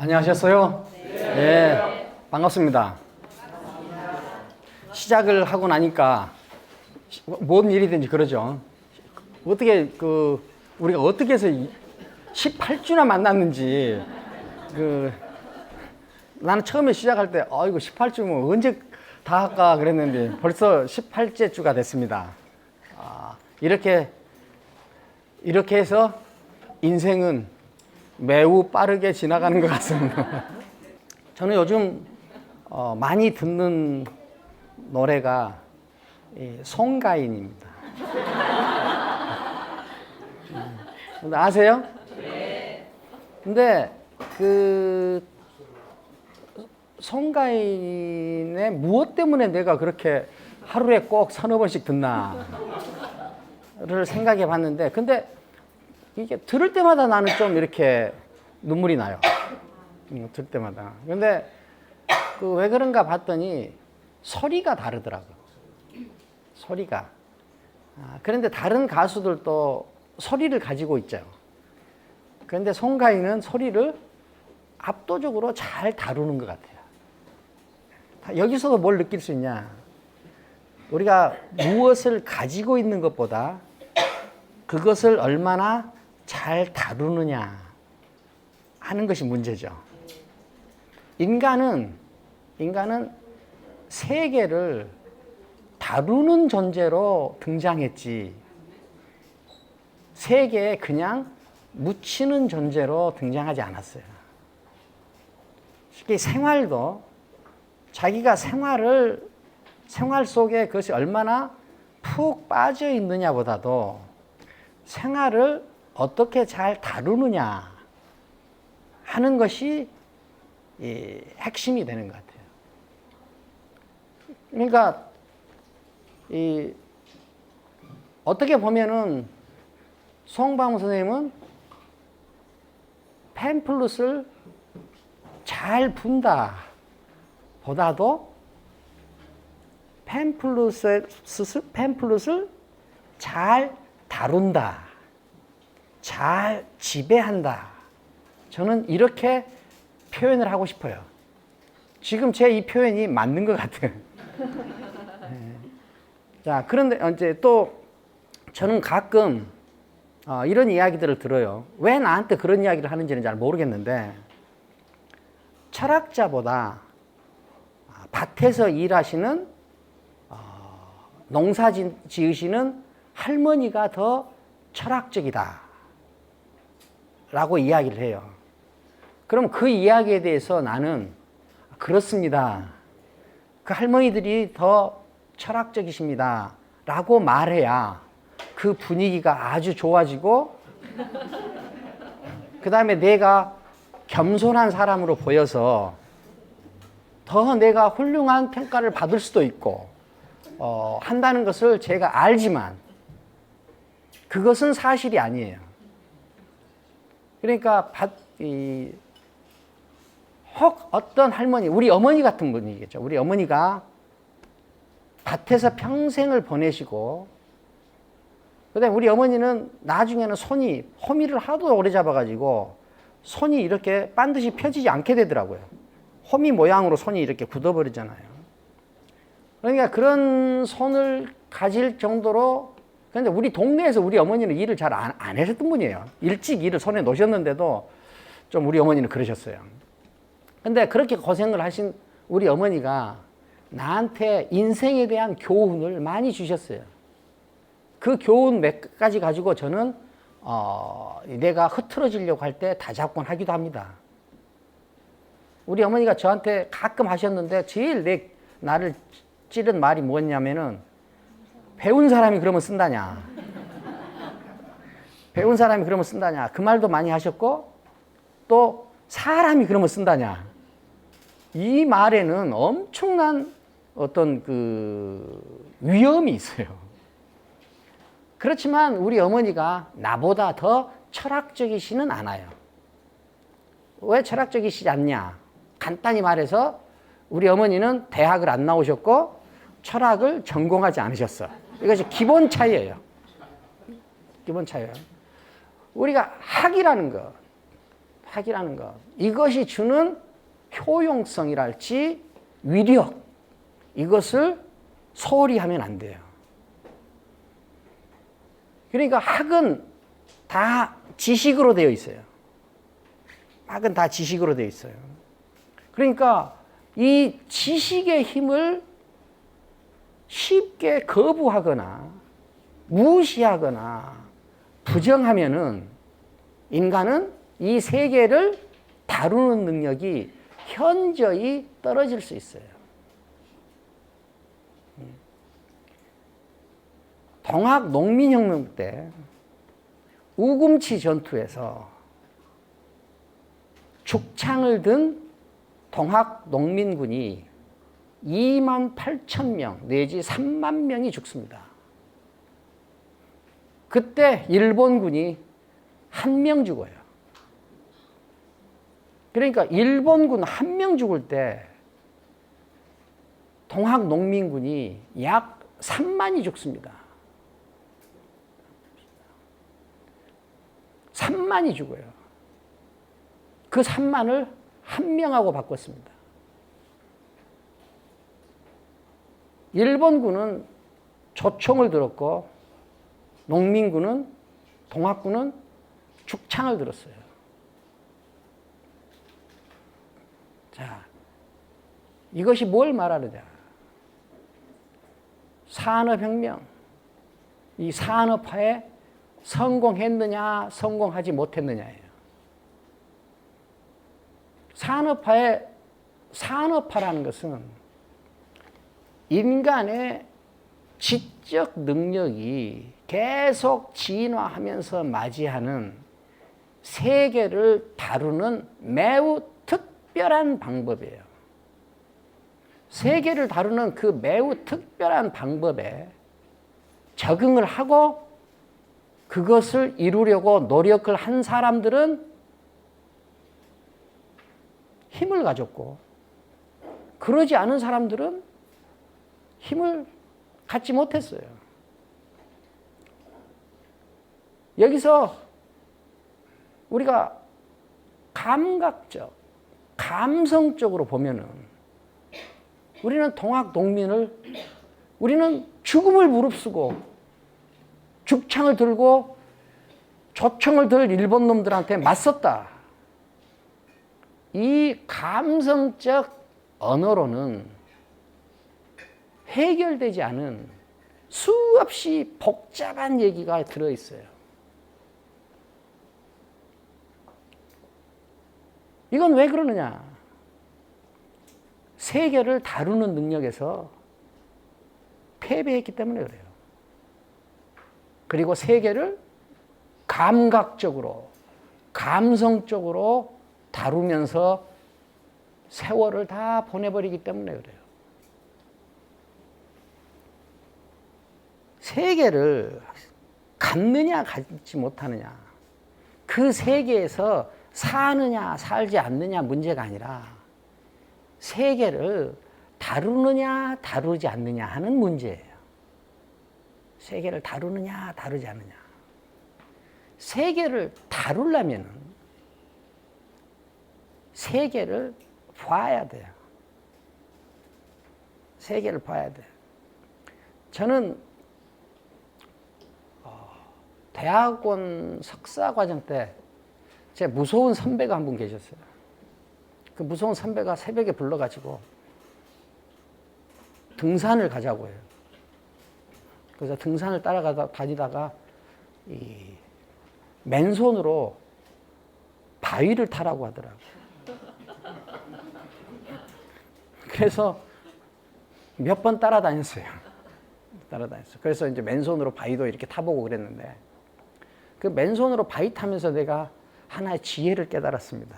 안녕하셨어요? 네. 반갑습니다. 시작을 하고 나니까 뭔 일이든지 그러죠. 어떻게 우리가 어떻게 해서 18주나 만났는지 나는 처음에 시작할 때 이거 18주면 언제 다 할까 그랬는데 벌써 18째 주가 됐습니다. 이렇게 해서 인생은 매우 빠르게 지나가는 것 같습니다. 저는 요즘 많이 듣는 노래가 송가인입니다. 아세요? 네. 근데 송가인의 무엇 때문에 내가 그렇게 하루에 꼭 서너 번씩 듣나를 생각해 봤는데, 근데 이게 들을 때마다 나는 좀 이렇게 눈물이 나요. 들을 때마다. 근데 왜 그런가 봤더니 소리가 다르더라고요. 소리가. 그런데 다른 가수들도 소리를 가지고 있죠. 그런데 송가인은 소리를 압도적으로 잘 다루는 것 같아요. 여기서도 뭘 느낄 수 있냐? 우리가 무엇을 가지고 있는 것보다 그것을 얼마나 잘 다루느냐 하는 것이 문제죠. 인간은 세계를 다루는 존재로 등장했지, 세계에 그냥 묻히는 존재로 등장하지 않았어요. 특히 생활도 자기가 생활 속에 그것이 얼마나 푹 빠져 있느냐보다도 생활을 어떻게 잘 다루느냐 하는 것이 핵심이 되는 것 같아요. 그러니까 어떻게 보면은 송방우 선생님은 팸플릿을 잘 분다 보다도 팸플릿을 잘 다룬다, 잘 지배한다. 저는 이렇게 표현을 하고 싶어요. 지금 제 이 표현이 맞는 것 같아요. 자, 그런데 이제 또 저는 가끔 이런 이야기들을 들어요. 왜 나한테 그런 이야기를 하는지는 잘 모르겠는데, 철학자보다 밭에서 일하시는 농사 지으시는 할머니가 더 철학적이다 라고 이야기를 해요. 그럼 그 이야기에 대해서 나는 그렇습니다, 그 할머니들이 더 철학적이십니다 라고 말해야 그 분위기가 아주 좋아지고, 그 다음에 내가 겸손한 사람으로 보여서 더 내가 훌륭한 평가를 받을 수도 있고 한다는 것을 제가 알지만 그것은 사실이 아니에요. 그러니까 혹 어떤 할머니, 우리 어머니 같은 분이겠죠. 우리 어머니가 밭에서 평생을 보내시고, 그다음에 우리 어머니는 나중에는 손이 호미를 하도 오래 잡아가지고 손이 이렇게 반드시 펴지지 않게 되더라고요. 호미 모양으로 손이 이렇게 굳어버리잖아요. 그러니까 그런 손을 가질 정도로, 그런데 우리 동네에서 우리 어머니는 일을 잘 안 하셨던 분이에요. 일찍 일을 손에 놓으셨는데도 좀 우리 어머니는 그러셨어요. 근데 그렇게 고생을 하신 우리 어머니가 나한테 인생에 대한 교훈을 많이 주셨어요. 그 교훈 몇 가지 가지고 저는 내가 흐트러지려고 할 때 다잡곤 하기도 합니다. 우리 어머니가 저한테 가끔 하셨는데 제일 나를 찌른 말이 뭐였냐면은, 배운 사람이 그러면 쓴다냐. 배운 사람이 그러면 쓴다냐. 그 말도 많이 하셨고, 또 사람이 그러면 쓴다냐. 이 말에는 엄청난 어떤 위험이 있어요. 그렇지만 우리 어머니가 나보다 더 철학적이시는 않아요. 왜 철학적이시지 않냐? 간단히 말해서 우리 어머니는 대학을 안 나오셨고 철학을 전공하지 않으셨어. 이것이 기본 차이예요. 기본 차이예요. 우리가 학이라는 거, 핵이라는 것. 이것이 주는 효용성이랄지 위력. 이것을 소홀히 하면 안 돼요. 그러니까 학은 다 지식으로 되어 있어요. 학은 다 지식으로 되어 있어요. 그러니까 이 지식의 힘을 쉽게 거부하거나 무시하거나 부정하면은 인간은 이 세계를 다루는 능력이 현저히 떨어질 수 있어요. 동학 농민혁명 때 우금치 전투에서 죽창을 든 동학 농민군이 2만 8천 명 내지 3만 명이 죽습니다. 그때 일본군이 1명 죽어요. 그러니까 일본군 1명 죽을 때 동학 농민군이 약 3만이 죽습니다. 3만이 죽어요. 그 3만을 1명하고 바꿨습니다. 일본군은 조총을 들었고 농민군은 동학군은 죽창을 들었어요. 자, 이것이 뭘 말하느냐? 산업혁명, 이 산업화에 성공했느냐, 성공하지 못했느냐예요. 산업화라는 것은 인간의 지적 능력이 계속 진화하면서 맞이하는 세계를 다루는 매우 특별한 방법이에요. 세계를 다루는 그 매우 특별한 방법에 적응을 하고 그것을 이루려고 노력을 한 사람들은 힘을 가졌고, 그러지 않은 사람들은 힘을 갖지 못했어요. 여기서 우리가 감각적, 감성적으로 보면은 우리는 동학 농민을, 우리는 죽음을 무릅쓰고 죽창을 들고 조총을 들 일본 놈들한테 맞섰다. 이 감성적 언어로는 해결되지 않은 수없이 복잡한 얘기가 들어있어요. 이건 왜 그러느냐? 세계를 다루는 능력에서 패배했기 때문에 그래요. 그리고 세계를 감각적으로, 감성적으로 다루면서 세월을 다 보내버리기 때문에 그래요. 세계를 갖느냐 갖지 못하느냐, 그 세계에서 사느냐 살지 않느냐 문제가 아니라 세계를 다루느냐 다루지 않느냐 하는 문제예요. 세계를 다루느냐 다루지 않느냐. 세계를 다루려면 세계를 봐야 돼요. 세계를 봐야 돼요. 저는 대학원 석사 과정 때 제 무서운 선배가 한 분 계셨어요. 그 무서운 선배가 새벽에 불러가지고 등산을 가자고 해요. 그래서 등산을 다니다가 이 맨손으로 바위를 타라고 하더라고요. 그래서 몇 번 따라다녔어요. 그래서 이제 맨손으로 바위도 이렇게 타보고 그랬는데, 그 맨손으로 바위 타면서 내가 하나의 지혜를 깨달았습니다.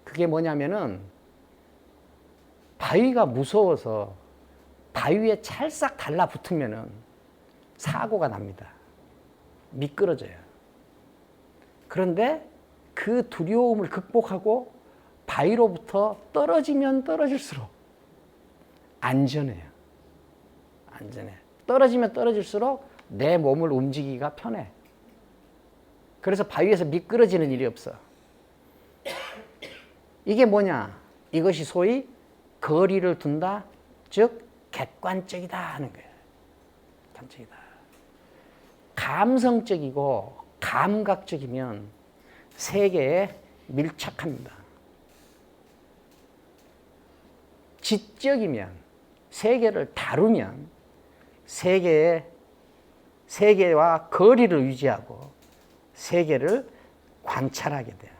그게 뭐냐면은 바위가 무서워서 바위에 찰싹 달라붙으면은 사고가 납니다. 미끄러져요. 그런데 그 두려움을 극복하고 바위로부터 떨어지면 떨어질수록 안전해요. 안전해. 떨어지면 떨어질수록 내 몸을 움직이기가 편해. 그래서 바위에서 미끄러지는 일이 없어. 이게 뭐냐? 이것이 소위 거리를 둔다, 즉 객관적이다 하는 거예요. 객관적이다. 감성적이고 감각적이면 세계에 밀착합니다. 지적이면, 세계를 다루면 세계와 거리를 유지하고 세계를 관찰하게 돼요.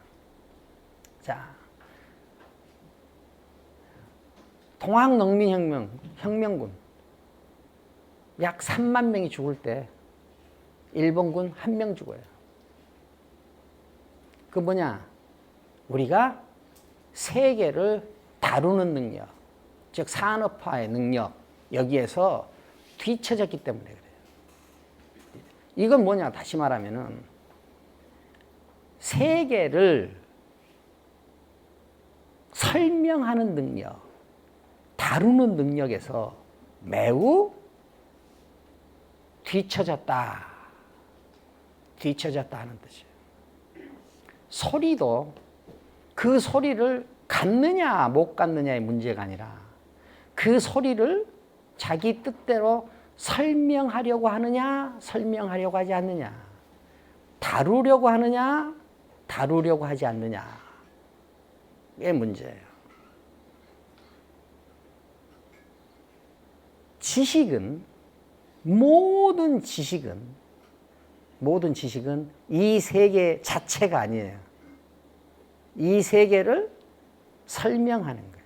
자, 동학농민혁명군 약 3만 명이 죽을 때 일본군 1명 죽어요. 그 뭐냐? 우리가 세계를 다루는 능력, 즉 산업화의 능력, 여기에서 뒤처졌기 때문에 그래요. 이건 뭐냐? 다시 말하면은 세계를 설명하는 능력, 다루는 능력에서 매우 뒤처졌다 하는 뜻이에요. 소리도 그 소리를 갖느냐 못 갖느냐의 문제가 아니라 그 소리를 자기 뜻대로 설명하려고 하느냐 설명하려고 하지 않느냐, 다루려고 하느냐 다루려고 하지 않느냐의 문제예요. 모든 지식은 이 세계 자체가 아니에요. 이 세계를 설명하는 거예요.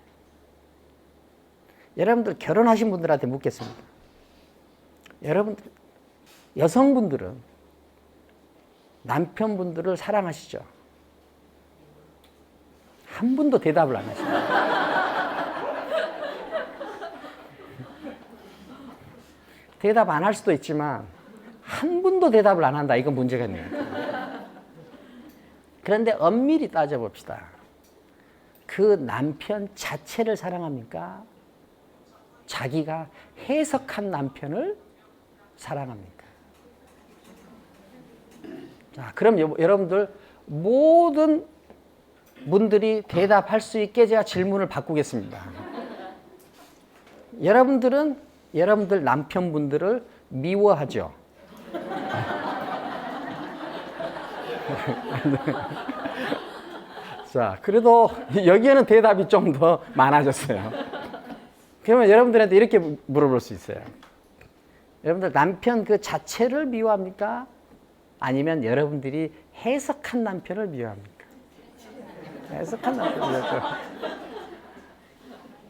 여러분들 결혼하신 분들한테 묻겠습니다. 여러분들, 여성분들은 남편분들을 사랑하시죠? 한 분도 대답을 안 하시죠. 대답 안 할 수도 있지만 한 분도 대답을 안 한다. 이건 문제가 있네요. 그런데 엄밀히 따져봅시다. 그 남편 자체를 사랑합니까? 자기가 해석한 남편을 사랑합니까? 자, 그럼 여러분들 모든 분들이 대답할 수 있게 제가 질문을 바꾸겠습니다. 여러분들 남편분들을 미워하죠? 자, 그래도 여기에는 대답이 좀 더 많아졌어요. 그러면 여러분들한테 이렇게 물어볼 수 있어요. 여러분들 남편 그 자체를 미워합니까? 아니면 여러분들이 해석한 남편을 미워합니까? 해석한 남편을 미워하죠.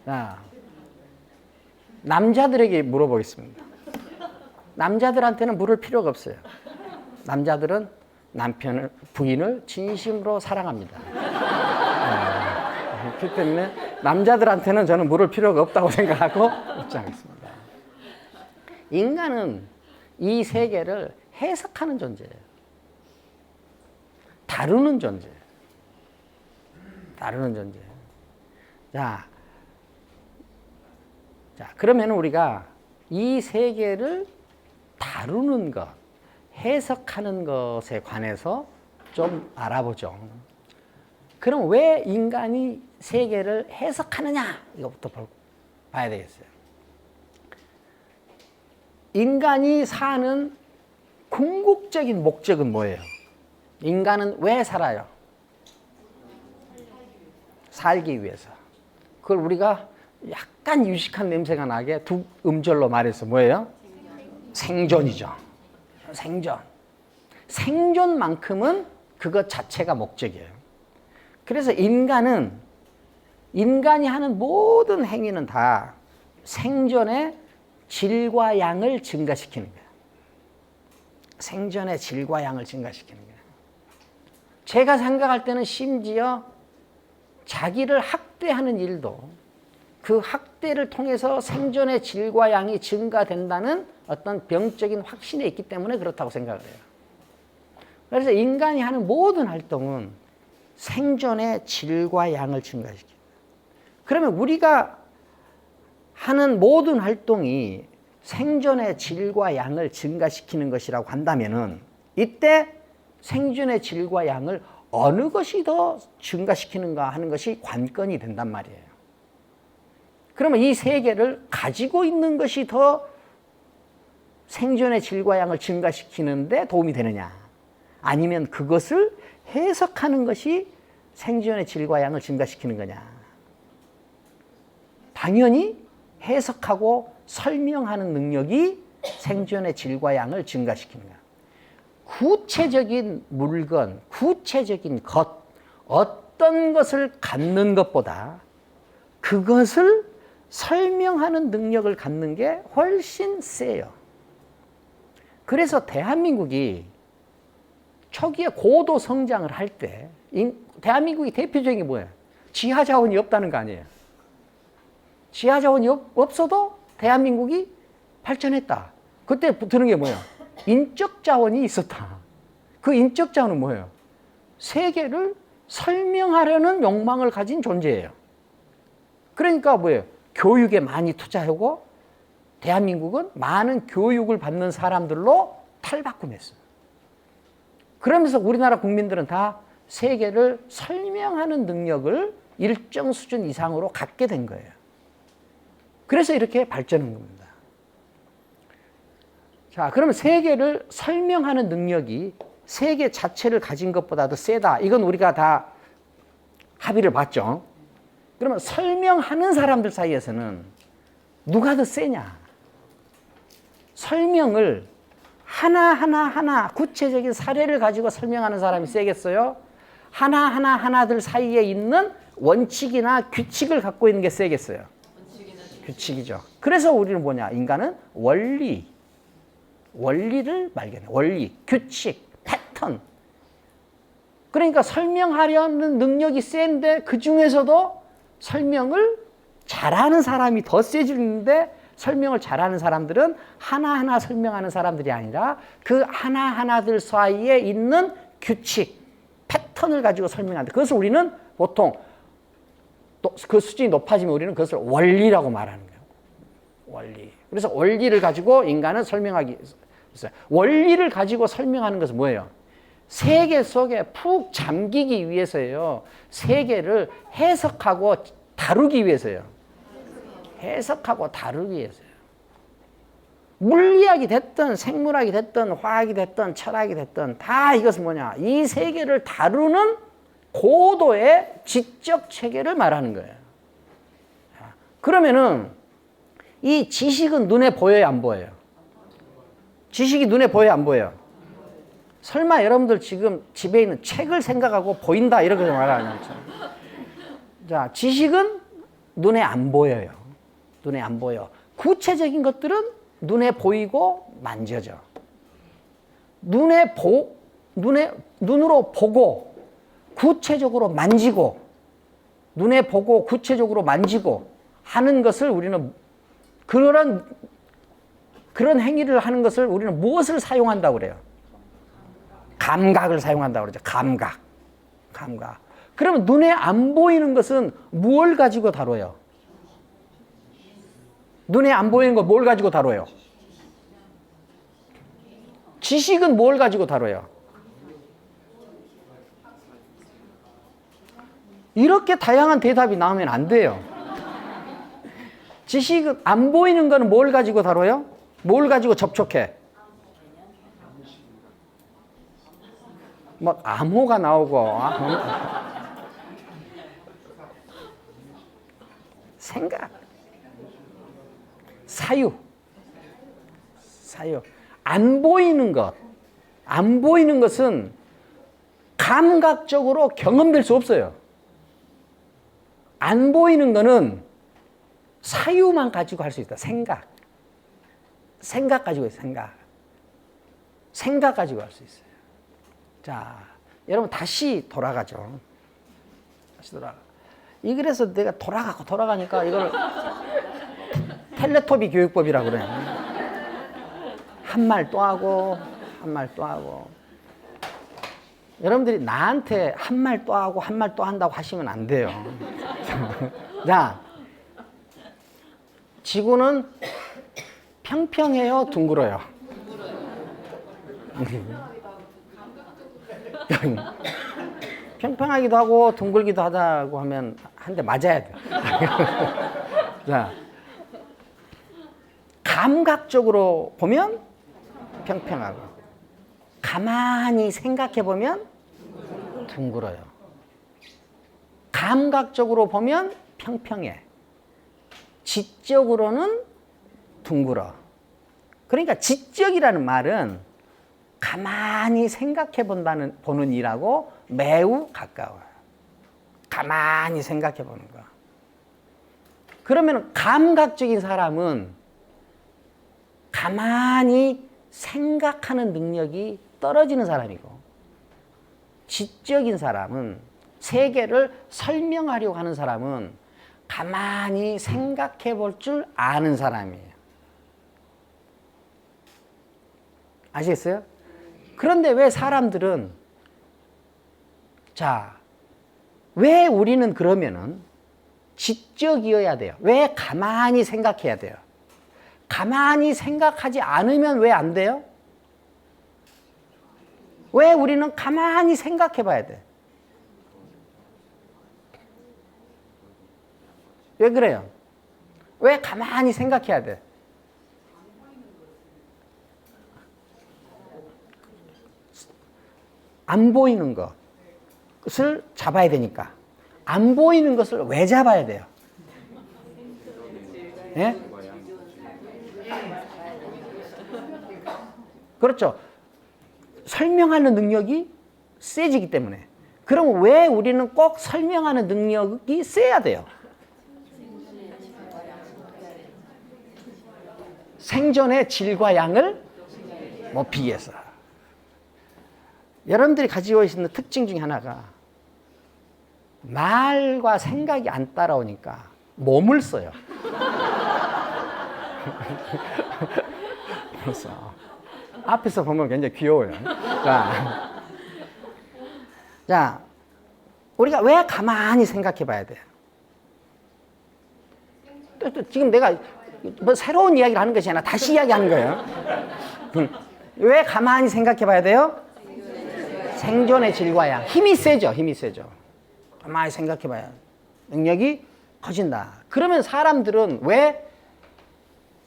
자, 남자들에게 물어보겠습니다. 남자들한테는 물을 필요가 없어요. 남자들은 부인을 진심으로 사랑합니다. 그렇기 때문에 남자들한테는 저는 물을 필요가 없다고 생각하고 입장하겠습니다. 인간은 이 세계를 해석하는 존재예요. 다루는 존재예요. 자, 그러면 우리가 이 세계를 다루는 것, 해석하는 것에 관해서 좀 알아보죠. 그럼 왜 인간이 세계를 해석하느냐? 이것부터 봐야 되겠어요. 인간이 사는 궁극적인 목적은 뭐예요? 인간은 왜 살아요? 살기 위해서. 그걸 우리가 약간 유식한 냄새가 나게 두 음절로 말해서 뭐예요? 생존이죠. 생존만큼은 그것 자체가 목적이에요. 그래서 인간이 하는 모든 행위는 다 생존의 질과 양을 증가시키는 거예요. 생존의 질과 양을 증가시키는 거예요. 제가 생각할 때는 심지어 자기를 학대하는 일도 그 학대를 통해서 생존의 질과 양이 증가된다는 어떤 병적인 확신이 있기 때문에 그렇다고 생각을 해요. 그래서 인간이 하는 모든 활동은 생존의 질과 양을 증가시켜요. 그러면 우리가 하는 모든 활동이 생존의 질과 양을 증가시키는 것이라고 한다면은 이때 생존의 질과 양을 어느 것이 더 증가시키는가 하는 것이 관건이 된단 말이에요. 그러면 이 세 개를 가지고 있는 것이 더 생존의 질과 양을 증가시키는데 도움이 되느냐, 아니면 그것을 해석하는 것이 생존의 질과 양을 증가시키는 거냐. 당연히 해석하고 설명하는 능력이 생존의 질과 양을 증가시키는 거야. 구체적인 물건, 구체적인 것, 어떤 것을 갖는 것보다 그것을 설명하는 능력을 갖는 게 훨씬 세요. 그래서 대한민국이 초기에 고도 성장을 할 때 대한민국이 대표적인 게 뭐예요? 지하 자원이 없다는 거 아니에요. 지하 자원이 없어도 대한민국이 발전했다. 그때 드는 게 뭐예요? 인적 자원이 있었다. 그 인적 자원은 뭐예요? 세계를 설명하려는 욕망을 가진 존재예요. 그러니까 뭐예요? 교육에 많이 투자하고 대한민국은 많은 교육을 받는 사람들로 탈바꿈했어요. 그러면서 우리나라 국민들은 다 세계를 설명하는 능력을 일정 수준 이상으로 갖게 된 거예요. 그래서 이렇게 발전한 겁니다. 자, 그러면 세계를 설명하는 능력이 세계 자체를 가진 것보다도 세다. 이건 우리가 다 합의를 봤죠. 그러면 설명하는 사람들 사이에서는 누가 더 세냐? 설명을 하나하나 구체적인 사례를 가지고 설명하는 사람이 세겠어요? 하나들 사이에 있는 원칙이나 규칙을 갖고 있는 게 세겠어요? 규칙이죠. 그래서 우리는 뭐냐? 인간은 원리를 발견해. 원리, 규칙, 패턴. 그러니까 설명하려는 능력이 센데 그 중에서도 설명을 잘하는 사람이 더 세지는데, 설명을 잘하는 사람들은 하나하나 설명하는 사람들이 아니라 그 하나하나들 사이에 있는 규칙, 패턴을 가지고 설명한다. 그것을 우리는 보통 그 수준이 높아지면 우리는 그것을 원리라고 말하는 거예요. 원리. 그래서 원리를 가지고 인간은 설명하기 있어요. 원리를 가지고 설명하는 것은 뭐예요? 세계 속에 푹 잠기기 위해서예요. 세계를 해석하고 다루기 위해서예요. 해석하고 다루기 위해서요. 물리학이 됐든 생물학이 됐든 화학이 됐든 철학이 됐든 다 이것은 뭐냐? 이 세계를 다루는 고도의 지적 체계를 말하는 거예요. 그러면은 이 지식은 눈에 보여요, 안 보여요? 지식이 눈에 보여요, 안 보여요? 설마 여러분들 지금 집에 있는 책을 생각하고 보인다 이렇게 말하는 거죠. 자, 지식은 눈에 안 보여요. 눈에 안 보여. 구체적인 것들은 눈에 보이고 만져져. 눈으로 보고 구체적으로 만지고, 눈에 보고 구체적으로 만지고 하는 것을 우리는 그런 행위를 하는 것을 우리는 무엇을 사용한다고 그래요? 감각을 사용한다고 그러죠. 감각. 그러면 눈에 안 보이는 것은 무엇을 가지고 다뤄요? 눈에 안 보이는 거 뭘 가지고 다뤄요? 지식은 뭘 가지고 다뤄요? 이렇게 다양한 대답이 나오면 안 돼요. 지식은 안 보이는 거는 뭘 가지고 다뤄요? 뭘 가지고 접촉해? 막 암호가 나오고 생각, 사유. 안 보이는 것은 감각적으로 경험될 수 없어요. 안 보이는 거는 사유만 가지고 할 수 있다. 생각 가지고 있어요. 생각 가지고 할 수 있어요. 자, 여러분 다시 돌아가죠. 이 그래서 내가 돌아가니까 이걸 텔레토비 교육법이라고 그래. 한 말 또 하고 한 말 또 하고. 여러분들이 나한테 한 말 또 하고 한 말 또 한다고 하시면 안 돼요. 자, 지구는 평평해요, 둥글어요? 평평하기도 하고 둥글기도 하다고 하면 한 대 맞아야 돼. 자, 감각적으로 보면 평평하고 가만히 생각해 보면 둥글어요. 감각적으로 보면 평평해. 지적으로는 둥글어. 그러니까 지적이라는 말은 가만히 생각해 보는 일하고 매우 가까워요. 가만히 생각해 보는 거. 그러면 감각적인 사람은 가만히 생각하는 능력이 떨어지는 사람이고, 지적인 사람은, 세계를 설명하려고 하는 사람은 가만히 생각해 볼 줄 아는 사람이에요. 아시겠어요? 그런데 왜 사람들은, 자, 왜 우리는 그러면은 지적이어야 돼요? 왜 가만히 생각해야 돼요? 가만히 생각하지 않으면 왜 안 돼요? 왜 우리는 가만히 생각해 봐야 돼? 왜 그래요? 왜 가만히 생각해야 돼? 안 보이는 것을 잡아야 되니까. 안 보이는 것을 왜 잡아야 돼요? 예? 그렇죠. 설명하는 능력이 세지기 때문에. 그럼 왜 우리는 꼭 설명하는 능력이 세야 돼요? 생존의 질과 양을 높이기 위해서. 여러분들이 가지고 있는 특징 중에 하나가 말과 생각이 안 따라오니까 몸을 써요. 그래서 앞에서 보면 굉장히 귀여워요. 자, 우리가 왜 가만히 생각해 봐야 돼요? 또 지금 내가 뭐 새로운 이야기를 하는 것이 아니라 다시 이야기하는 거예요. 왜 가만히 생각해 봐야 돼요? 생존의 질과 양. 힘이 세죠. 힘이 세죠. 가만히 생각해 봐야 능력이 커진다. 그러면 사람들은 왜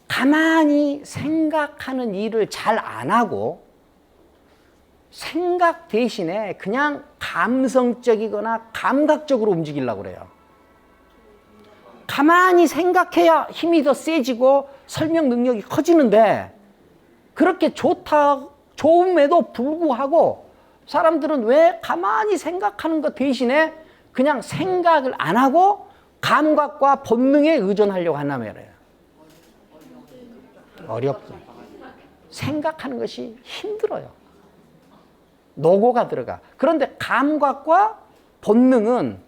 가만히 생각하는 일을 잘 안 하고 생각 대신에 그냥 감성적이거나 감각적으로 움직이려고 그래요? 가만히 생각해야 힘이 더 세지고 설명 능력이 커지는데, 그렇게 좋음에도 불구하고 사람들은 왜 가만히 생각하는 것 대신에 그냥 생각을 안 하고 감각과 본능에 의존하려고 하나 말이에요. 어렵죠. 생각하는 것이 힘들어요. 노고가 들어가. 그런데 감각과 본능은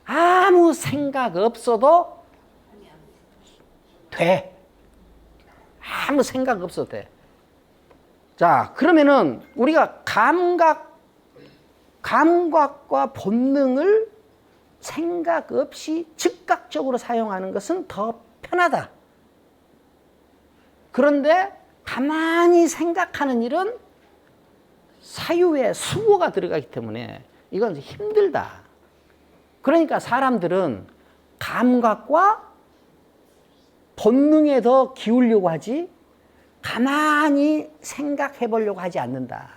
아무 생각 없어도 돼. 아무 생각 없어도 돼. 자, 그러면은 우리가 감각과 본능을 생각 없이 즉각적으로 사용하는 것은 더 편하다. 그런데 가만히 생각하는 일은 사유에 수고가 들어가기 때문에 이건 힘들다. 그러니까 사람들은 감각과 본능에 더 기울려고 하지 가만히 생각해 보려고 하지 않는다.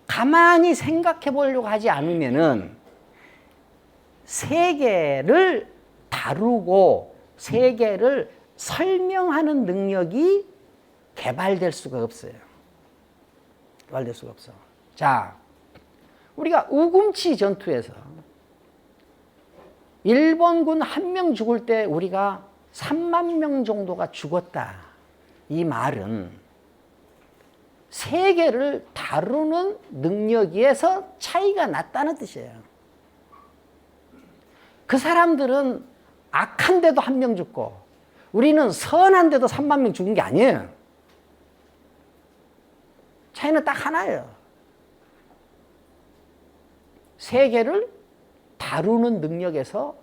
가만히 생각해 보려고 하지 않으면은 세계를 다루고 세계를 설명하는 능력이 개발될 수가 없어요. 개발될 수가 없어. 자, 우리가 우금치 전투에서 일본군 한 명 죽을 때 우리가 3만 명 정도가 죽었다. 이 말은 세계를 다루는 능력에서 차이가 났다는 뜻이에요. 그 사람들은 악한데도 한 명 죽고 우리는 선한데도 3만 명 죽은 게 아니에요. 차이는 딱 하나예요. 세계를 다루는 능력에서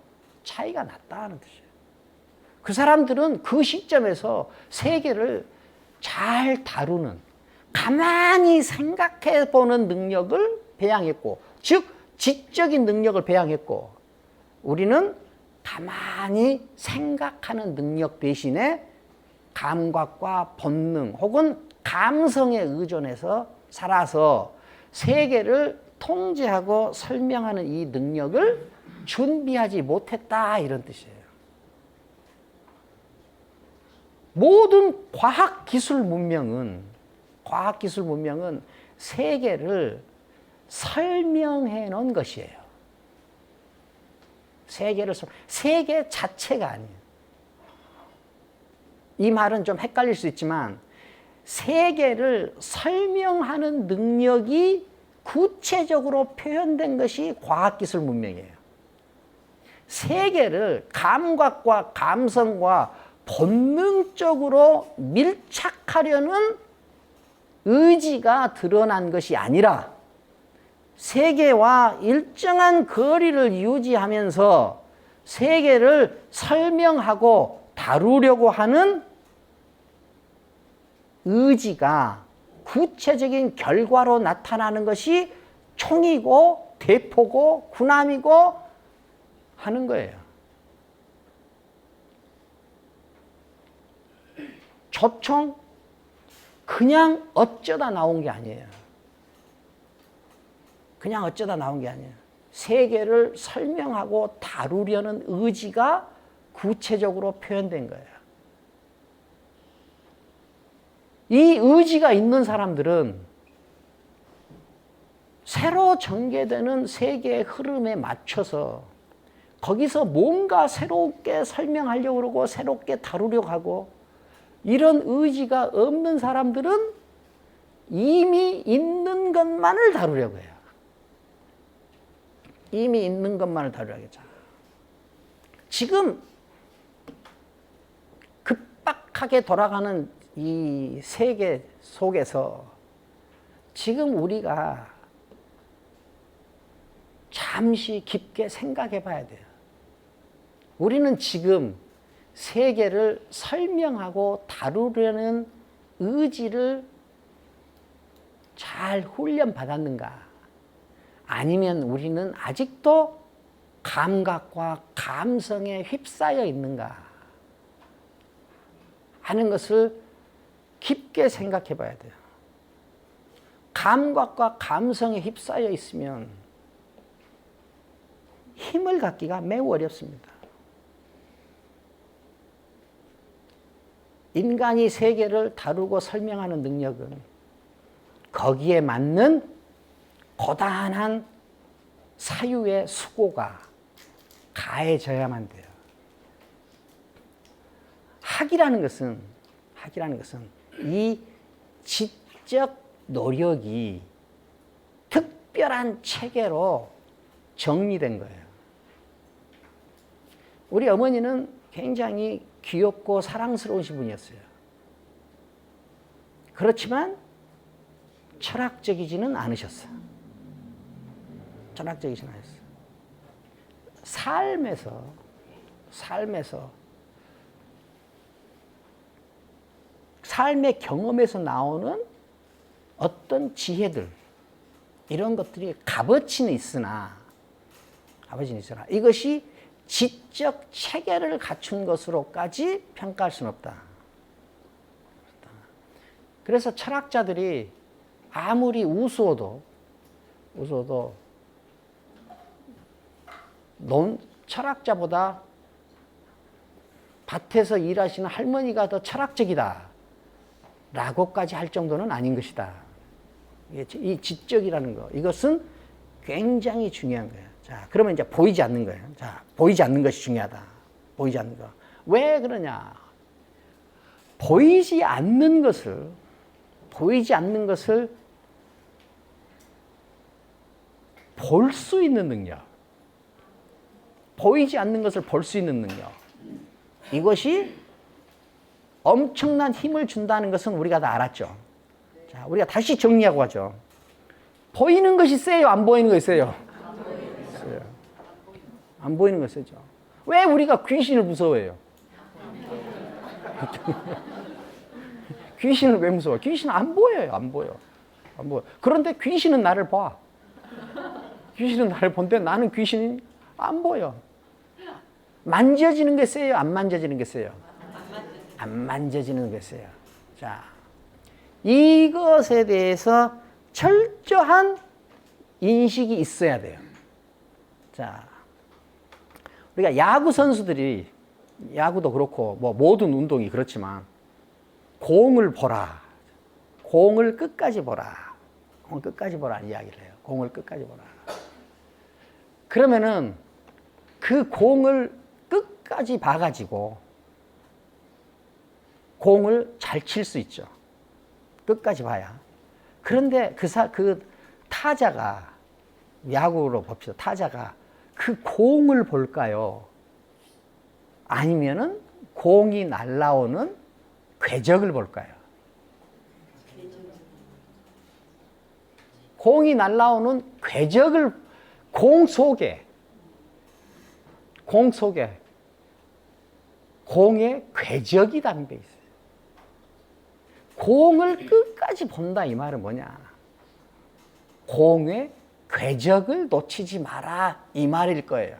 차이가 났다는 뜻이에요. 그 사람들은 그 시점에서 세계를 잘 다루는, 가만히 생각해 보는 능력을 배양했고, 즉 지적인 능력을 배양했고, 우리는 가만히 생각하는 능력 대신에 감각과 본능 혹은 감성에 의존해서 살아서 세계를 통제하고 설명하는 이 능력을 준비하지 못했다, 이런 뜻이에요. 모든 과학기술 문명은 세계를 설명해 놓은 것이에요. 세계 자체가 아니에요. 이 말은 좀 헷갈릴 수 있지만 세계를 설명하는 능력이 구체적으로 표현된 것이 과학기술 문명이에요. 세계를 감각과 감성과 본능적으로 밀착하려는 의지가 드러난 것이 아니라 세계와 일정한 거리를 유지하면서 세계를 설명하고 다루려고 하는 의지가 구체적인 결과로 나타나는 것이 총이고 대포고 군함이고 하는 거예요. 조총 그냥 어쩌다 나온 게 아니에요. 그냥 어쩌다 나온 게 아니에요. 세계를 설명하고 다루려는 의지가 구체적으로 표현된 거예요. 이 의지가 있는 사람들은 새로 전개되는 세계의 흐름에 맞춰서 거기서 뭔가 새롭게 설명하려고 그러고 새롭게 다루려고 하고, 이런 의지가 없는 사람들은 이미 있는 것만을 다루려고 해요. 이미 있는 것만을 다루려고 하죠. 지금 급박하게 돌아가는 이 세계 속에서 지금 우리가 잠시 깊게 생각해 봐야 돼요. 우리는 지금 세계를 설명하고 다루려는 의지를 잘 훈련받았는가? 아니면 우리는 아직도 감각과 감성에 휩싸여 있는가? 하는 것을 깊게 생각해 봐야 돼요. 감각과 감성에 휩싸여 있으면 힘을 갖기가 매우 어렵습니다. 인간이 세계를 다루고 설명하는 능력은 거기에 맞는 고단한 사유의 수고가 가해져야만 돼요. 학이라는 것은 이 지적 노력이 특별한 체계로 정리된 거예요. 우리 어머니는 굉장히 귀엽고 사랑스러우신 분이었어요. 그렇지만 철학적이지는 않으셨어요. 철학적이지는 않으셨어요. 삶의 경험에서 나오는 어떤 지혜들, 이런 것들이 값어치는 있으나 이것이 지적 체계를 갖춘 것으로까지 평가할 수는 없다. 그래서 철학자들이 아무리 우스워도 철학자보다 밭에서 일하시는 할머니가 더 철학적이다 라고까지 할 정도는 아닌 것이다. 이 지적이라는 거, 이것은 굉장히 중요한 거예요. 자, 그러면 이제 보이지 않는 거예요. 자, 보이지 않는 것이 중요하다. 보이지 않는 거. 왜 그러냐? 보이지 않는 것을 볼 수 있는 능력. 보이지 않는 것을 볼 수 있는 능력. 이것이 엄청난 힘을 준다는 것은 우리가 다 알았죠. 자, 우리가 다시 정리하고 가죠. 보이는 것이 세요? 안 보이는 것이 세요? 안 보이는 것이 세죠. 왜 우리가 귀신을 무서워해요? 귀신을 왜 무서워해요? 귀신은 안 보여요. 안 보여. 그런데 귀신은 나를 봐. 귀신은 나를 본데 나는 귀신이 안 보여. 만져지는 게 세요? 안 만져지는 게 세요? 안 만져지는 게 세요. 자, 이것에 대해서 철저한 인식이 있어야 돼요. 자, 우리가 야구 선수들이, 야구도 그렇고 뭐 모든 운동이 그렇지만 공을 보라. 공을 끝까지 보라. 공을 끝까지 보라는 이야기를 해요. 공을 끝까지 보라. 그러면은 그 공을 끝까지 봐가지고 공을 잘 칠 수 있죠. 끝까지 봐야. 그런데 그 타자가, 야구로 봅시다. 타자가 그 공을 볼까요? 아니면은 공이 날아오는 궤적을 볼까요? 공이 날아오는 궤적을, 공 속에 공의 궤적이 담겨 있어요. 공을 끝까지 본다 이 말은 뭐냐? 공의 궤적을 놓치지 마라 이 말일 거예요.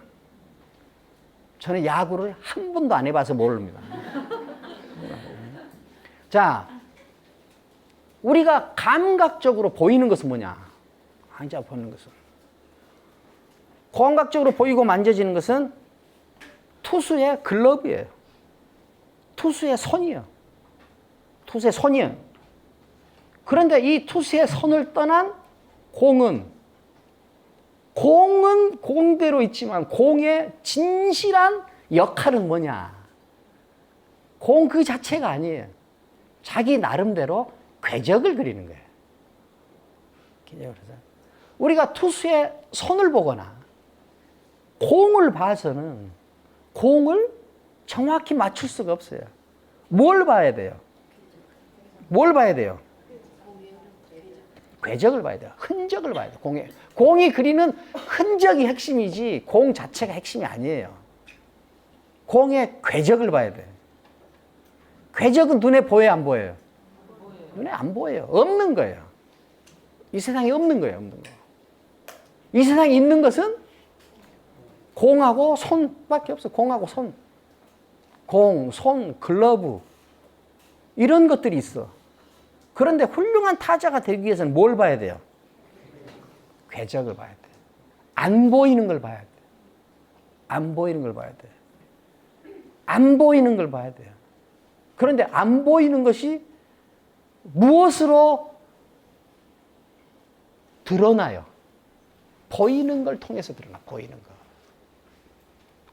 저는 야구를 한 번도 안 해봐서 모릅니다. 자, 우리가 감각적으로 보이는 것은 뭐냐? 앉아 보는 것은, 감각적으로 보이고 만져지는 것은 투수의 글러브예요. 투수의 손이에요. 투수의 손이에요. 그런데 이 투수의 손을 떠난 공은 공대로 있지만 공의 진실한 역할은 뭐냐? 공 그 자체가 아니에요. 자기 나름대로 궤적을 그리는 거예요. 그래서 우리가 투수의 손을 보거나 공을 봐서는 공을 정확히 맞출 수가 없어요. 뭘 봐야 돼요? 뭘 봐야 돼요? 궤적을 봐야 돼요. 흔적을 봐야 돼요. 공이 그리는 흔적이 핵심이지 공 자체가 핵심이 아니에요. 공의 궤적을 봐야 돼요. 궤적은 눈에 보여요, 안 보여요? 눈에 안 보여요. 없는 거예요. 이 세상에 없는 거예요. 없는 거. 이 세상에 있는 것은 공하고 손밖에 없어요. 공하고 손. 공, 손, 글러브 이런 것들이 있어. 그런데 훌륭한 타자가 되기 위해서는 뭘 봐야 돼요? 궤적을 봐야 돼. 안 보이는 걸 봐야 돼. 안 보이는 걸 봐야 돼. 안 보이는 걸 봐야 돼요. 그런데 안 보이는 것이 무엇으로 드러나요? 보이는 걸 통해서 드러나. 보이는 거.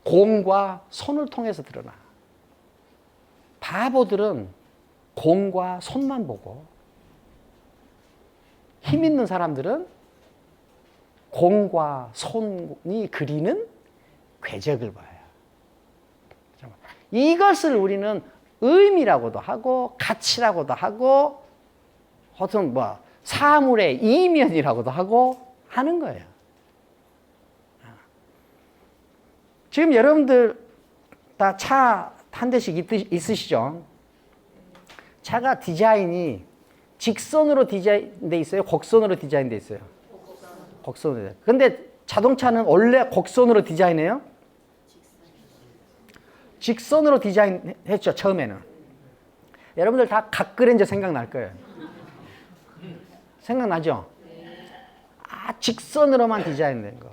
공과 손을 통해서 드러나. 바보들은 공과 손만 보고, 힘 있는 사람들은 공과 손이 그리는 궤적을 봐요. 이것을 우리는 의미라고도 하고 가치라고도 하고 어떤 사물의 이면이라고도 하고 하는 거예요. 지금 여러분들 다 차 한 대씩 있으시죠? 차가 디자인이 직선으로 디자인돼 있어요? 곡선으로 디자인돼 있어요? 곡선으로. 근데 자동차는 원래 곡선으로 디자인해요? 직선으로 디자인했죠, 처음에는. 여러분들 다 각그랜저 생각날 거예요. 생각나죠? 직선으로만 디자인된 거.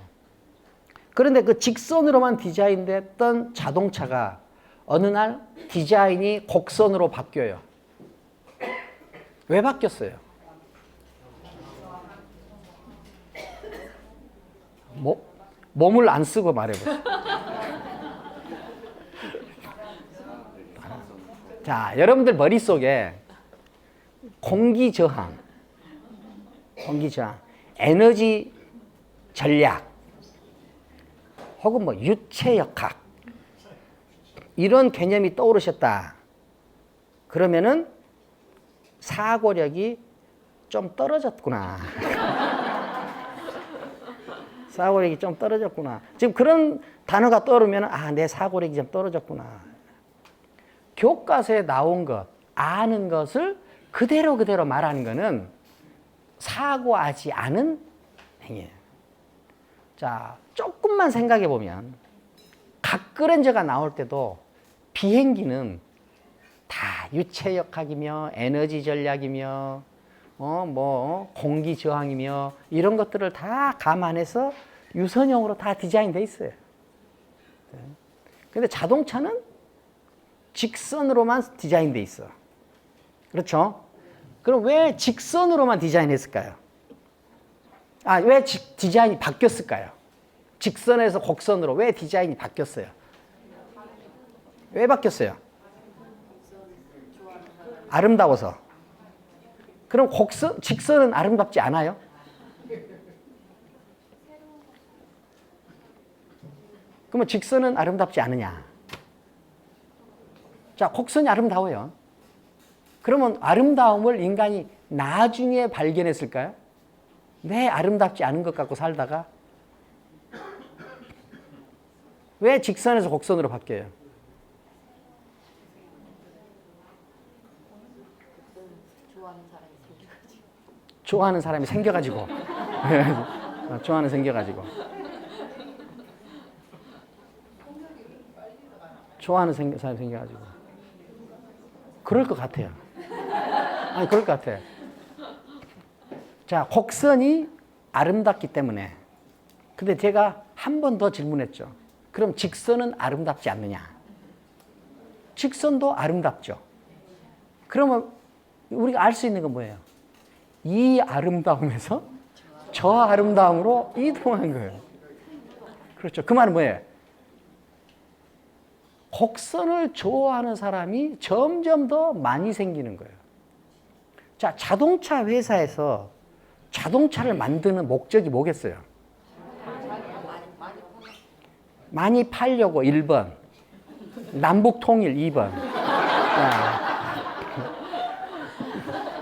그런데 그 직선으로만 디자인됐던 자동차가 어느 날 디자인이 곡선으로 바뀌어요. 왜 바뀌었어요? 몸을 안 쓰고 말해보세요. 자, 여러분들 머릿속에 공기 저항, 에너지 전략, 혹은 유체역학, 이런 개념이 떠오르셨다. 그러면은 사고력이 좀 떨어졌구나. 사고력이 좀 떨어졌구나. 지금 그런 단어가 떠오르면 내 사고력이 좀 떨어졌구나. 교과서에 나온 것, 아는 것을 그대로 말하는 것은 사고하지 않은 행위예요. 자, 조금만 생각해 보면 각그랜저가 나올 때도 비행기는 다 유체역학이며 에너지 전략이며 공기 저항이며 이런 것들을 다 감안해서 유선형으로 다 디자인돼 있어요. 근데 자동차는 직선으로만 디자인돼 있어. 그렇죠? 그럼 왜 직선으로만 디자인했을까요? 왜 디자인이 바뀌었을까요? 직선에서 곡선으로 왜 디자인이 바뀌었어요? 왜 바뀌었어요? 아름다워서. 그럼 직선은 아름답지 않아요? 그러면 직선은 아름답지 않으냐? 자, 곡선이 아름다워요. 그러면 아름다움을 인간이 나중에 발견했을까요? 왜 아름답지 않은 것 같고 살다가 왜 직선에서 곡선으로 바뀌어요? 좋아하는 사람이 생겨가지고 좋아하는 생겨가지고 좋아하는 사람이 생겨가지고 그럴 것 같아요. 아니 그럴 것 같아요. 자, 곡선이 아름답기 때문에. 근데 제가 한 번 더 질문했죠. 그럼 직선은 아름답지 않느냐? 직선도 아름답죠. 그러면 우리가 알 수 있는 건 뭐예요? 이 아름다움에서 저 아름다움으로 이동한 거예요. 그렇죠. 그 말은 뭐예요? 곡선을 좋아하는 사람이 점점 더 많이 생기는 거예요. 자, 자동차 회사에서 자동차를 만드는 목적이 뭐겠어요? 많이 팔려고 1번, 남북 통일 2번.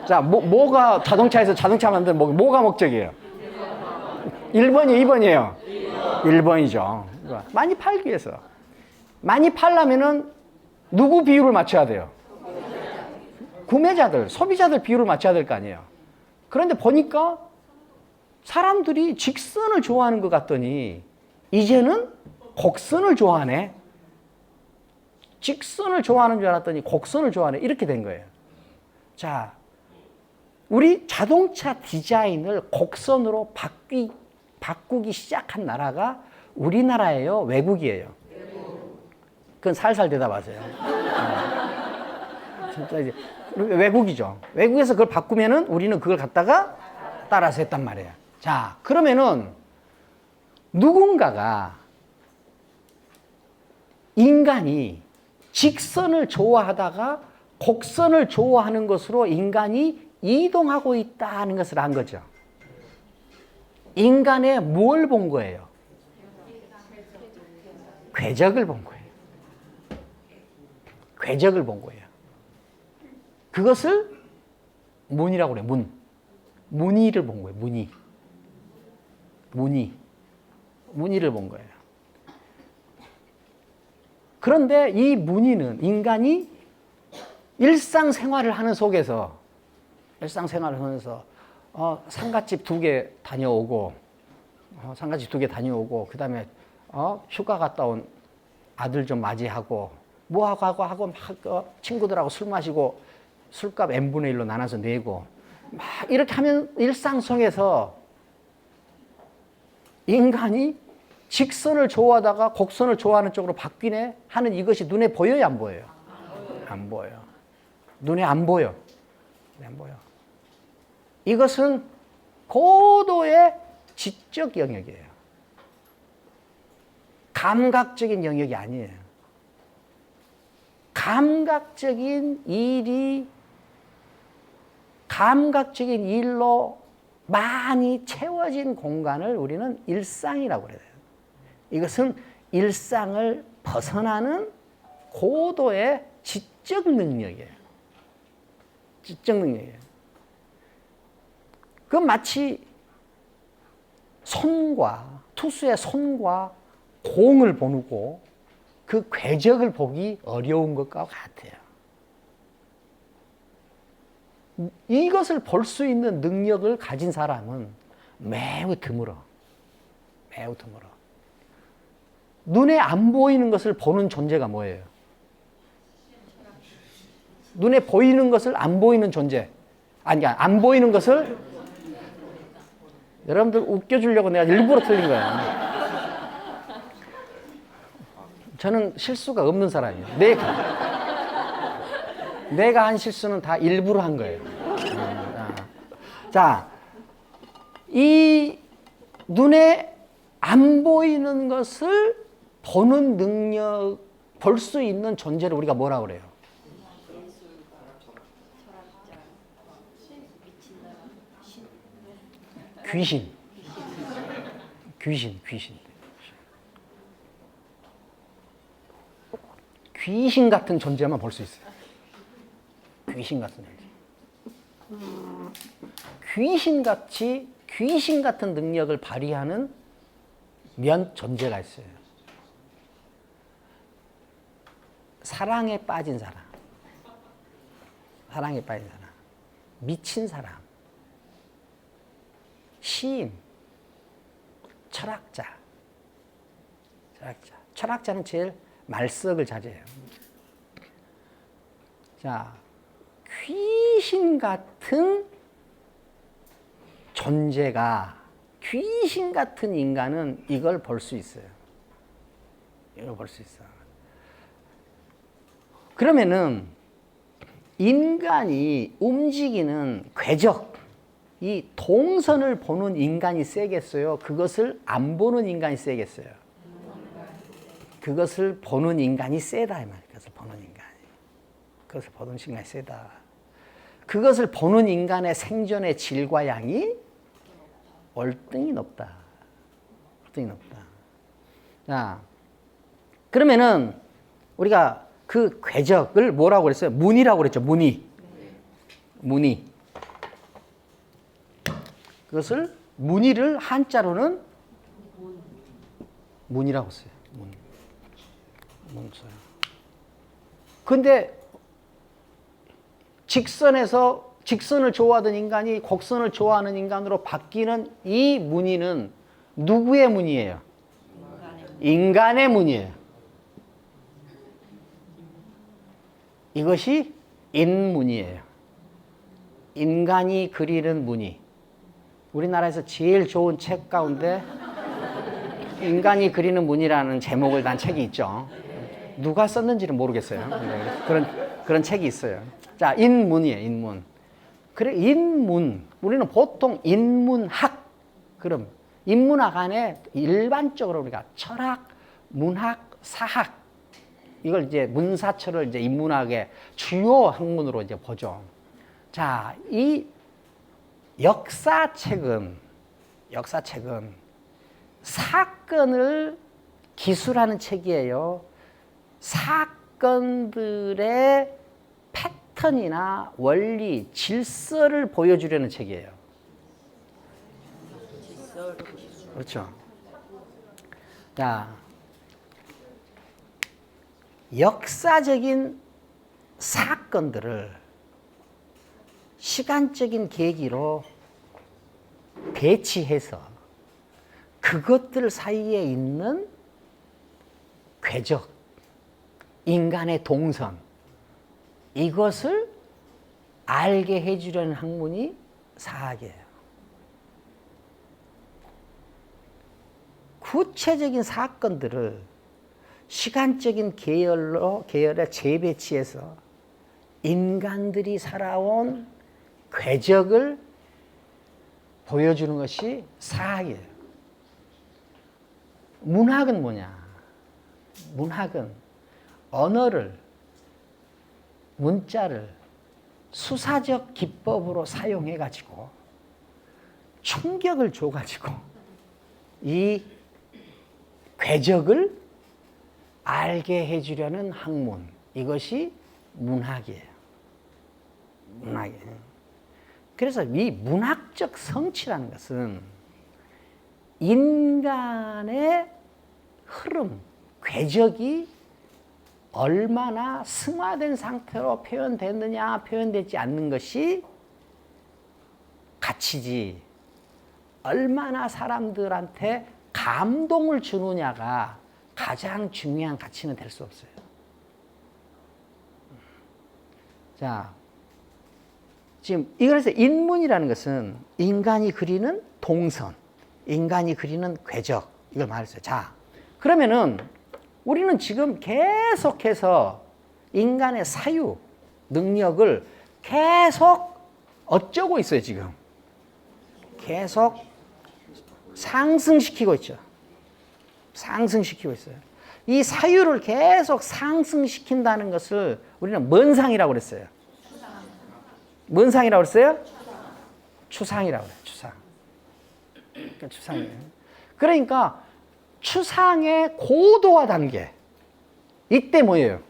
자, 뭐가 자동차에서 자동차 만드는 뭐가 목적이에요? 1번이 2번이에요? 1번이죠. 많이 팔기 위해서. 많이 팔려면은 누구 비율을 맞춰야 돼요? 구매자들, 소비자들 비율을 맞춰야 될 거 아니에요. 그런데 보니까 사람들이 직선을 좋아하는 것 같더니 이제는 곡선을 좋아하네. 직선을 좋아하는 줄 알았더니 곡선을 좋아하네. 이렇게 된 거예요. 자, 우리 자동차 디자인을 곡선으로 바꾸기 시작한 나라가 우리나라예요? 외국이에요? 그건 살살 대답하세요. 진짜 이제 외국이죠. 외국에서 그걸 바꾸면은 우리는 그걸 갖다가 따라서 했단 말이에요. 자, 그러면은 누군가가 인간이 직선을 좋아하다가 곡선을 좋아하는 것으로 인간이 이동하고 있다는 것을 안 거죠. 인간의 뭘 본 거예요? 궤적을 본 거예요. 궤적을 본 거예요. 그것을 문이라고 그래요. 무늬를 본 거예요. 무늬를 본 거예요. 그런데 이 무늬는 인간이 일상생활을 하는 속에서 상갓집 2개 다녀오고 그 다음에 휴가 갔다 온 아들 좀 맞이하고 하고 막 친구들하고 술 마시고 술값 n분의 1로 나눠서 내고 막 이렇게 하면 일상 속에서 인간이 직선을 좋아하다가 곡선을 좋아하는 쪽으로 바뀌네 하는 이것이 눈에 보여요, 안 보여요? 안 보여요. 눈에 안 보여. 안 보여. 이것은 고도의 지적 영역이에요. 감각적인 영역이 아니에요. 감각적인 일로 많이 채워진 공간을 우리는 일상이라고 그래요. 이것은 일상을 벗어나는 고도의 지적 능력이에요. 지적 능력이에요. 그건 마치 투수의 손과 공을 보고 그 궤적을 보기 어려운 것과 같아요. 이것을 볼 수 있는 능력을 가진 사람은 매우 드물어. 매우 드물어. 눈에 안 보이는 것을 보는 존재가 뭐예요? 눈에 보이는 것을 안 보이는 존재. 아니, 안 보이는 것을 여러분들 웃겨주려고 내가 일부러 틀린 거예요. 저는 실수가 없는 사람이에요. 내가 한 실수는 다 일부러 한 거예요. 자, 이 눈에 안 보이는 것을 보는 능력, 볼 수 있는 존재를 우리가 뭐라고 그래요? 귀신. 귀신 같은 존재만 볼 수 있어요. 귀신 같은 존재. 귀신 같은 능력을 발휘하는 존재가 있어요. 사랑에 빠진 사람. 미친 사람. 시인. 철학자는 제일 말석을 자제해요. 자, 귀신 같은 존재가, 귀신 같은 인간은 이걸 볼 수 있어요. 그러면은 인간이 움직이는 궤적, 이 동선을 보는 인간이 세겠어요? 그것을 안 보는 인간이 세겠어요? 그것을 보는 인간이 세다 이 말이에요. 그것을 보는 인간이 세다. 그것을 보는 인간의 생존의 질과 양이 월등히 높다. 자, 그러면은 우리가 그 궤적을 뭐라고 그랬어요? 문이라고 그랬죠. 문의. 그것을 문의를 한자로는 문이라고 써요. 문 써요. 근데 직선을 좋아하던 인간이 곡선을 좋아하는 인간으로 바뀌는 이 문의는 누구의 문의예요? 인간의 문의예요. 이것이 인문이에요. 인간이 그리는 문의. 우리나라에서 제일 좋은 책 가운데 인간이 그리는 문이라는 제목을 단 책이 있죠. 누가 썼는지는 모르겠어요. 그런 책이 있어요. 자, 인문이에요. 인문. 그래, 인문. 우리는 보통 인문학. 그럼 인문학 안에 일반적으로 우리가 철학, 문학, 사학, 이걸 이제 문사철을 이제 인문학의 주요 학문으로 이제 보죠. 자, 이 역사책은 사건을 기술하는 책이에요. 사건들의 패턴이나 원리, 질서를 보여주려는 책이에요. 그렇죠. 자, 역사적인 사건들을 시간적인 계기로 배치해서 그것들 사이에 있는 궤적, 인간의 동선, 이것을 알게 해주려는 학문이 사학이에요. 구체적인 사건들을 시간적인 계열에 재배치해서 인간들이 살아온 궤적을 보여주는 것이 사학이에요. 문학은 뭐냐? 문학은 언어를, 문자를 수사적 기법으로 사용해가지고 충격을 줘가지고 이 궤적을 알게 해주려는 학문, 이것이 문학이에요. 그래서 이 문학적 성취라는 것은 인간의 흐름, 궤적이 얼마나 승화된 상태로 표현됐느냐, 표현되지 않는 것이 가치지, 얼마나 사람들한테 감동을 주느냐가 가장 중요한 가치는 될 수 없어요. 자, 지금 이거에서 인문이라는 것은 인간이 그리는 동선, 인간이 그리는 궤적, 이걸 말했어요. 자, 그러면은 우리는 지금 계속해서 인간의 사유, 능력을 계속 어쩌고 있어요, 지금. 계속 상승시키고 있죠. 상승시키고 있어요. 이 사유를 계속 상승시킨다는 것을 우리는 뭔 상이라고 그랬어요? 뭔 상이라고 그랬어요? 추상이라고 그래요. 추상. 그러니까 추상이에요. 그러니까 추상의 고도화 단계. 이때 뭐예요?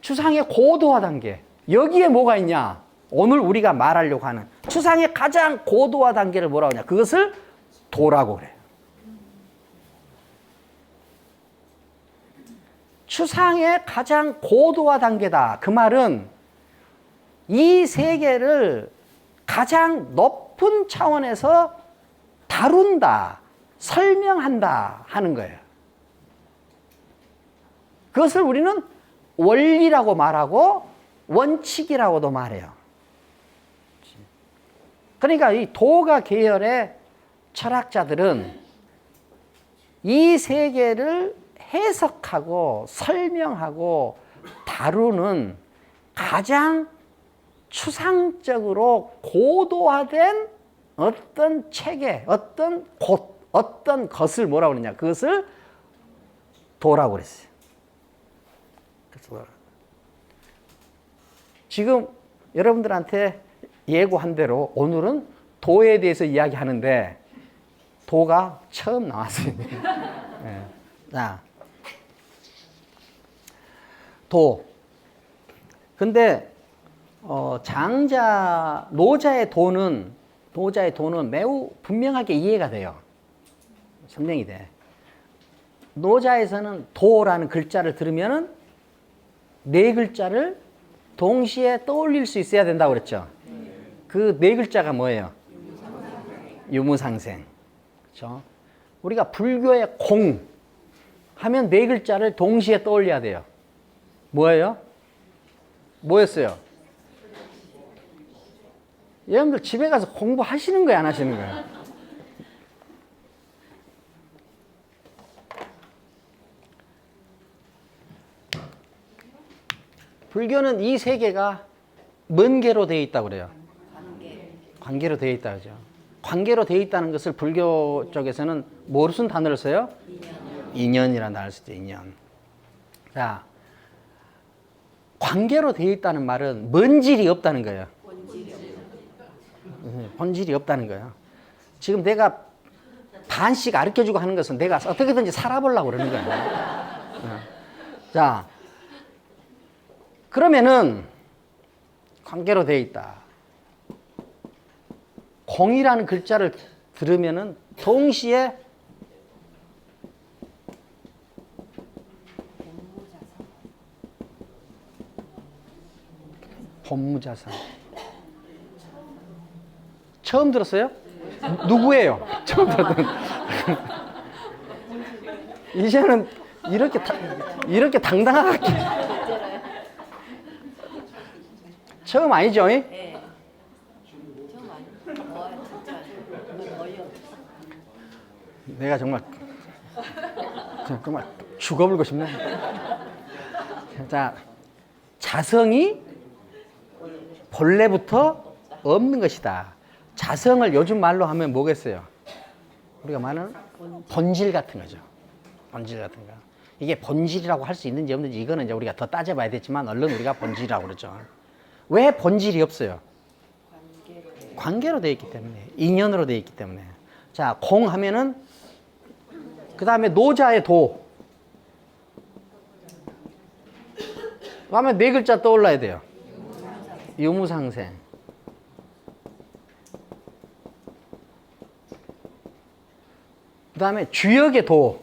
추상의 고도화 단계. 여기에 뭐가 있냐? 오늘 우리가 말하려고 하는 추상의 가장 고도화 단계를 뭐라고 하냐? 그것을 도라고 그래요. 추상의 가장 고도화 단계다. 그 말은 이 세계를 가장 높은 차원에서 다룬다, 설명한다 하는 거예요. 그것을 우리는 원리라고 말하고 원칙이라고도 말해요. 그러니까 이 도가 계열의 철학자들은 이 세계를 해석하고 설명하고 다루는 가장 추상적으로 고도화된 어떤 체계, 어떤 곳, 어떤 것을 뭐라고 그러냐. 그것을 도라고 그랬어요. 지금 여러분들한테 예고한 대로 오늘은 도에 대해서 이야기하는데 도가 처음 나왔어요. 네. 자, 도. 근데 노자의 도는 매우 분명하게 이해가 돼요. 선명이 돼. 노자에서는 도라는 글자를 들으면은 네 글자를 동시에 떠올릴 수 있어야 된다고 그랬죠. 그 네 글자가 뭐예요? 유무상생. 그렇죠? 우리가 불교의 공 하면 네 글자를 동시에 떠올려야 돼요. 뭐예요? 뭐였어요? 여러분들 집에 가서 공부하시는 거예요, 안 하시는 거예요? 불교는 이 세계가 뭔 개로 되어 있다고 그래요? 관계로 되어 있다 그죠? 관계로 되어 있다는 것을 불교 쪽에서는 무슨 단어를 써요? 인연이라는 단어를 쓰죠. 인연. 자, 관계로 되어 있다는 말은 본질이 없다는 거예요. 본질이 없다는 거예요. 지금 내가 반씩 가르쳐주고 하는 것은 내가 어떻게든지 살아보려고 그러는 거예요. 자, 그러면은 관계로 되어 있다. 공이라는 글자를 들으면은 동시에 법무자산. 처음 들었어요? 누구예요? 처음 들었던. 이제는 이렇게 당당하게. 처음 아니죠? 네. 처음 아니에요. 내가 정말 죽어버리고 싶네. 자, 자성이 본래부터 없는 것이다. 자성을 요즘 말로 하면 뭐겠어요? 우리가 말하는 본질 같은 거죠. 본질 같은 거. 이게 본질이라고 할 수 있는지 없는지 이거는 이제 우리가 더 따져봐야 되지만 얼른 우리가 본질이라고 그러죠. 왜 본질이 없어요? 관계로 되어 있기 때문에. 인연으로 되어 있기 때문에. 자, 공 하면은 그 다음에 노자의 도. 그 다음에 네 글자 떠올라야 돼요. 유무상생. 그 다음에 주역의 도.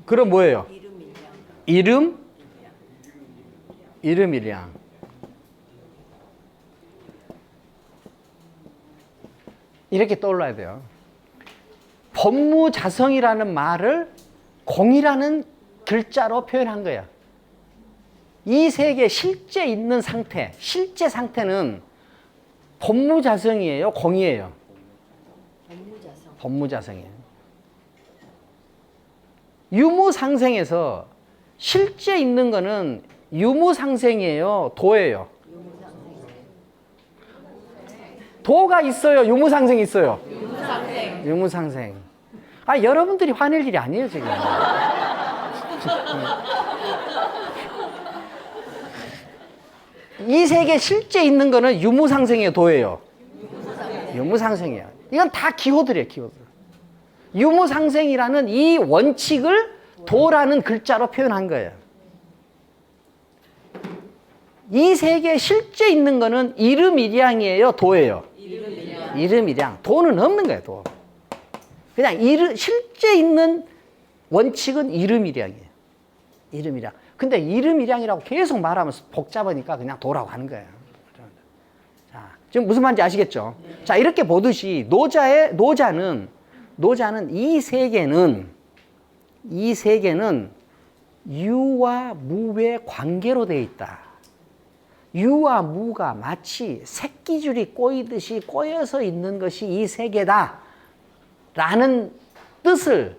그럼 뭐예요? 이름? 이름이량. 이렇게 떠올라야 돼요. 법무자성이라는 말을 공이라는 글자로 표현한 거예요. 이 세계 실제 있는 상태, 실제 상태는 법무자성이에요, 공이에요? 법무자성이에요. 유무상생에서 실제 있는 거는 유무상생이에요, 도예요? 도가 있어요, 유무상생이 있어요? 유무상생. 아, 여러분들이 화낼 일이 아니에요, 지금. 이 세계 실제 있는 거는 유무상생이에요, 도예요? 유무상생이에요. 이건 다 기호들이에요, 기호들. 유무상생이라는 이 원칙을 도라는 글자로 표현한 거예요. 이 세계에 실제 있는 거는 이름일양이에요, 도예요? 이름일양. 도는 없는 거예요, 도. 그냥 실제 있는 원칙은 이름일양이에요. 이름일양. 근데 이름일양이라고 계속 말하면 복잡하니까 그냥 도라고 하는 거예요. 자, 지금 무슨 말인지 아시겠죠? 자, 이렇게 보듯이 노자는 이 세계는 유와 무의 관계로 되어 있다. 유와 무가 마치 새끼줄이 꼬이듯이 꼬여서 있는 것이 이 세계다 라는 뜻을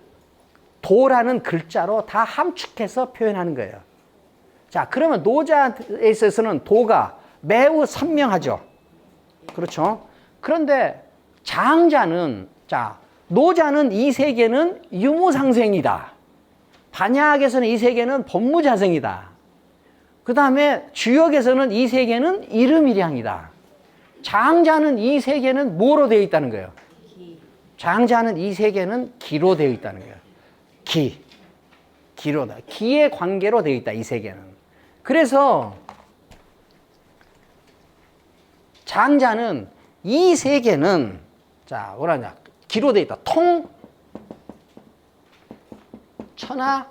도라는 글자로 다 함축해서 표현하는 거예요. 자, 그러면 노자에 있어서는 도가 매우 선명하죠. 그렇죠? 그런데 장자는, 자, 노자는 이 세계는 유무상생이다. 반야학에서는 이 세계는 법무자성이다. 그 다음에 주역에서는 이 세계는 이름일양이다. 장자는 이 세계는 뭐로 되어 있다는 거예요? 장자는 이 세계는 기로 되어 있다는 거예요. 기로다. 기의 관계로 되어 있다, 이 세계는. 그래서 장자는 이 세계는, 자, 뭐라냐, 기로 되어 있다. 천하,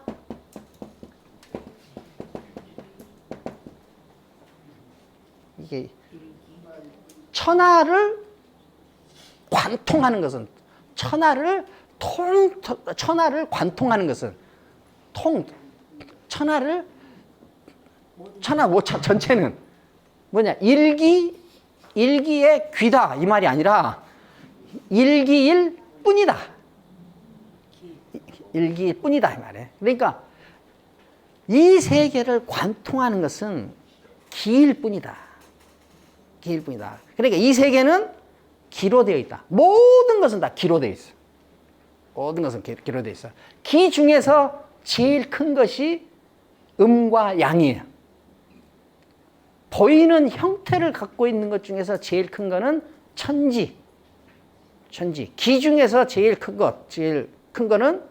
이게 천하를 관통하는 것은, 천하를 관통하는 것은 전체는 뭐냐, 일기의 귀다 이 말이 아니라 일기일 뿐이다. 일기일 뿐이다 이 말이에요. 그러니까 이 세계를 관통하는 것은 기일 뿐이다. 기일 뿐이다. 그러니까 이 세계는 기로 되어 있다. 모든 것은 다 기로 되어 있어. 모든 것은 기로 되어 있어. 기 중에서 제일 큰 것이 음과 양이에요. 보이는 형태를 갖고 있는 것 중에서 제일 큰 거는 천지. 기 중에서 제일 큰 거는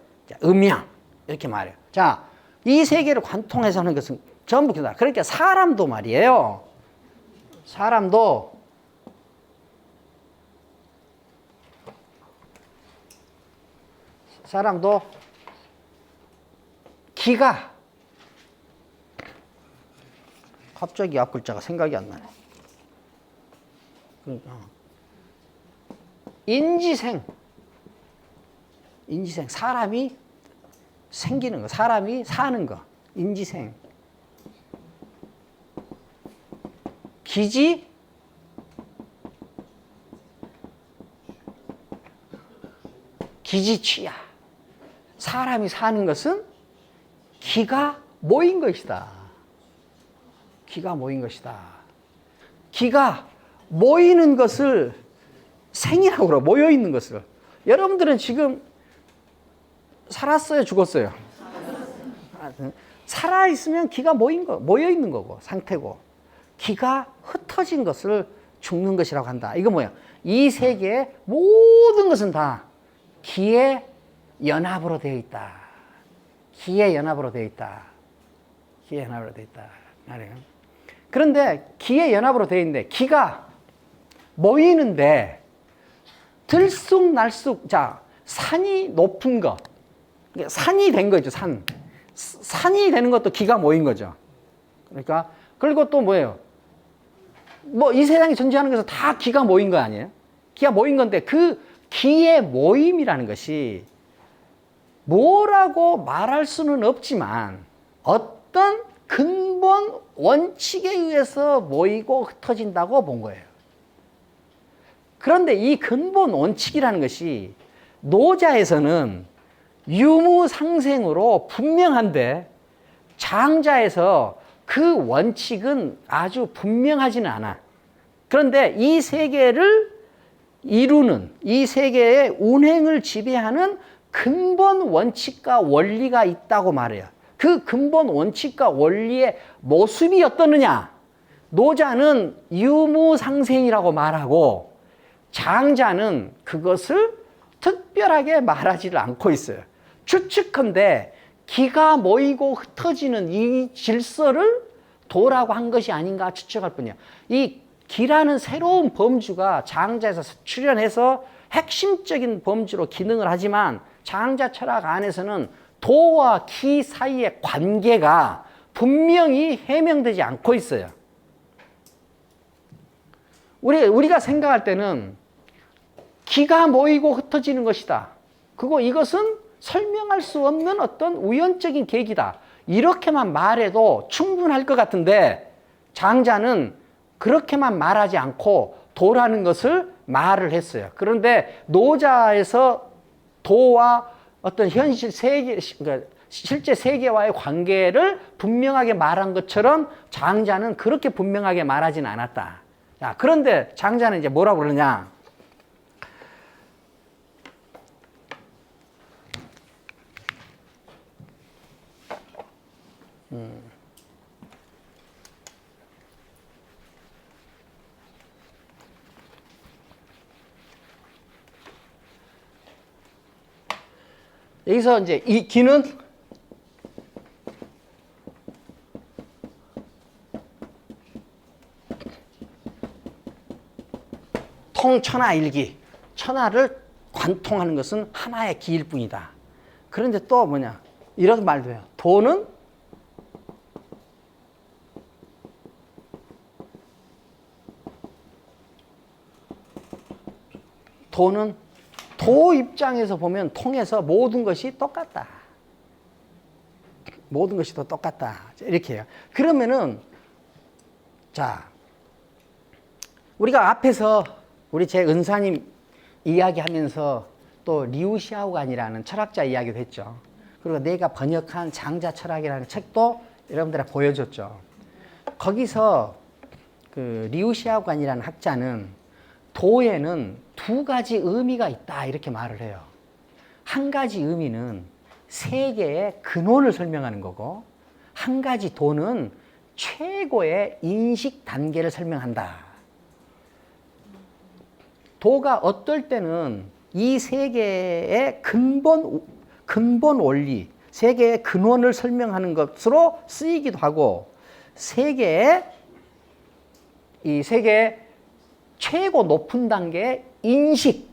음양. 이렇게 말해요. 자, 이 세계를 관통해서 하는 것은 전부 기다. 그러니까 사람도 말이에요. 사람도 기가, 갑자기 앞 글자가 생각이 안 나네. 그러니까 인지생, 사람이 생기는 거, 사람이 사는 거, 인지생. 기지, 기지취야. 사람이 사는 것은 기가 모인 것이다. 기가 모인 것이다. 기가 모이는 것을 생이라고 그러, 모여 있는 것을. 여러분들은 지금 살았어요, 죽었어요? 살아 있으면 기가 모여 있는 거고, 상태고. 기가 흩어진 것을 죽는 것이라고 한다. 이거 뭐야? 이 세계의 모든 것은 다 기의 연합으로 되어 있다. 기의 연합으로 되어 있다. 기의 연합으로 되어 있다. 그런데 기의 연합으로 되어 있는데 기가 모이는데 들쑥날쑥, 자, 산이 높은 것, 산이 된 거죠. 산이 되는 것도 기가 모인 거죠. 그러니까 그리고 또 뭐예요? 뭐 이 세상에 존재하는 것은 다 기가 모인 거 아니에요? 기가 모인 건데 그 기의 모임이라는 것이 뭐라고 말할 수는 없지만 어떤 근본 원칙에 의해서 모이고 흩어진다고 본 거예요. 그런데 이 근본 원칙이라는 것이 노자에서는 유무상생으로 분명한데 장자에서 그 원칙은 아주 분명하지는 않아. 그런데 이 세계를 이루는, 이 세계의 운행을 지배하는 근본 원칙과 원리가 있다고 말해요. 그 근본 원칙과 원리의 모습이 어떠느냐? 노자는 유무상생이라고 말하고 장자는 그것을 특별하게 말하지를 않고 있어요. 추측컨대 기가 모이고 흩어지는 이 질서를 도라고 한 것이 아닌가 추측할 뿐이야. 이 기라는 새로운 범주가 장자에서 출현해서 핵심적인 범주로 기능을 하지만 장자 철학 안에서는 도와 기 사이의 관계가 분명히 해명되지 않고 있어요. 우리가 생각할 때는 기가 모이고 흩어지는 것이다. 이것은 설명할 수 없는 어떤 우연적인 계기다. 이렇게만 말해도 충분할 것 같은데 장자는 그렇게만 말하지 않고 도라는 것을 말을 했어요. 그런데 노자에서 도와 어떤 현실 세계, 그러니까 실제 세계와의 관계를 분명하게 말한 것처럼 장자는 그렇게 분명하게 말하진 않았다. 자, 그런데 장자는 이제 뭐라고 그러냐? 여기서 이제 이 기는 통천하일기, 천하를 관통하는 것은 하나의 기일 뿐이다. 그런데 또 뭐냐? 이런 말도 해요. 도는 도 입장에서 보면 통해서 모든 것이 똑같다. 모든 것이 다 똑같다. 이렇게 해요. 그러면은 자, 우리가 앞에서 우리 제 은사님 이야기하면서 또 리우샤오간이라는 철학자 이야기도 했죠. 그리고 내가 번역한 장자 철학이라는 책도 여러분들한테 보여줬죠. 거기서 그 리우샤오간이라는 학자는 도에는 두 가지 의미가 있다 이렇게 말을 해요. 한 가지 의미는 세계의 근원을 설명하는 거고 한 가지 도는 최고의 인식 단계를 설명한다. 도가 어떨 때는 이 세계의 근본 원리, 세계의 근원을 설명하는 것으로 쓰이기도 하고 이 세계의 최고 높은 단계의 인식으로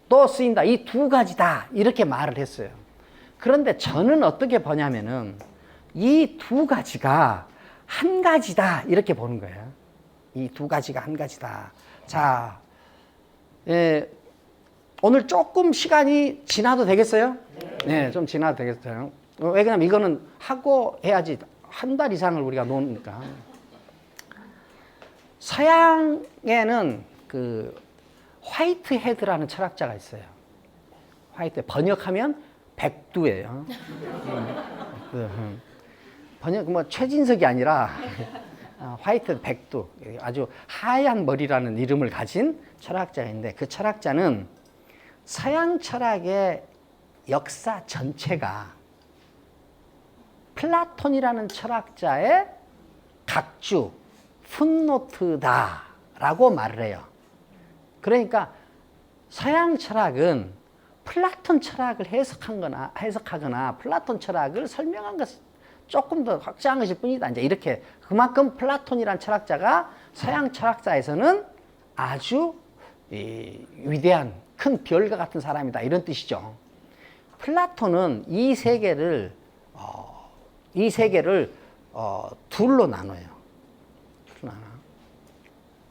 또 쓰인다. 이 두 가지다. 이렇게 말을 했어요. 그런데 저는 어떻게 보냐면은 이 두 가지가 한 가지다. 이렇게 보는 거예요. 이 두 가지가 한 가지다. 자, 오늘 조금 시간이 지나도 되겠어요? 네, 좀 지나도 되겠어요. 왜냐면 이거는 하고 해야지 한 달 이상을 우리가 노니까. 서양에는 그 화이트 헤드라는 철학자가 있어요. 화이트 번역하면 백두예요. 번역 뭐 최진석이 아니라 화이트 백두, 아주 하얀 머리라는 이름을 가진 철학자인데 그 철학자는 서양 철학의 역사 전체가 플라톤이라는 철학자의 각주 풋노트다라고 말을 해요. 그러니까 서양 철학은 플라톤 철학을 해석하거나 플라톤 철학을 설명한 것을 조금 더 확장한 것일 뿐이다. 이제 이렇게 그만큼 플라톤이라는 철학자가 서양 철학자에서는 아주 위대한 큰 별과 같은 사람이다. 이런 뜻이죠. 플라톤은 이 세계를 둘로 나눠요.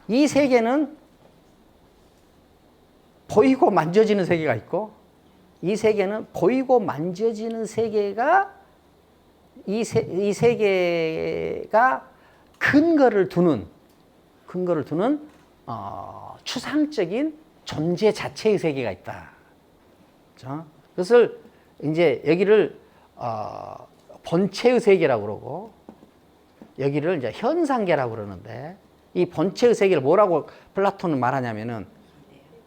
이 세계는 보이고 만져지는 세계가 있고, 이 세계는 보이고 만져지는 세계가 이 세계가 근거를 두는 추상적인 존재 자체의 세계가 있다. 그렇죠? 그것을 이제 여기를 본체의 세계라고 그러고, 여기를 이제 현상계라고 그러는데, 이 본체의 세계를 뭐라고 플라톤은 말하냐면은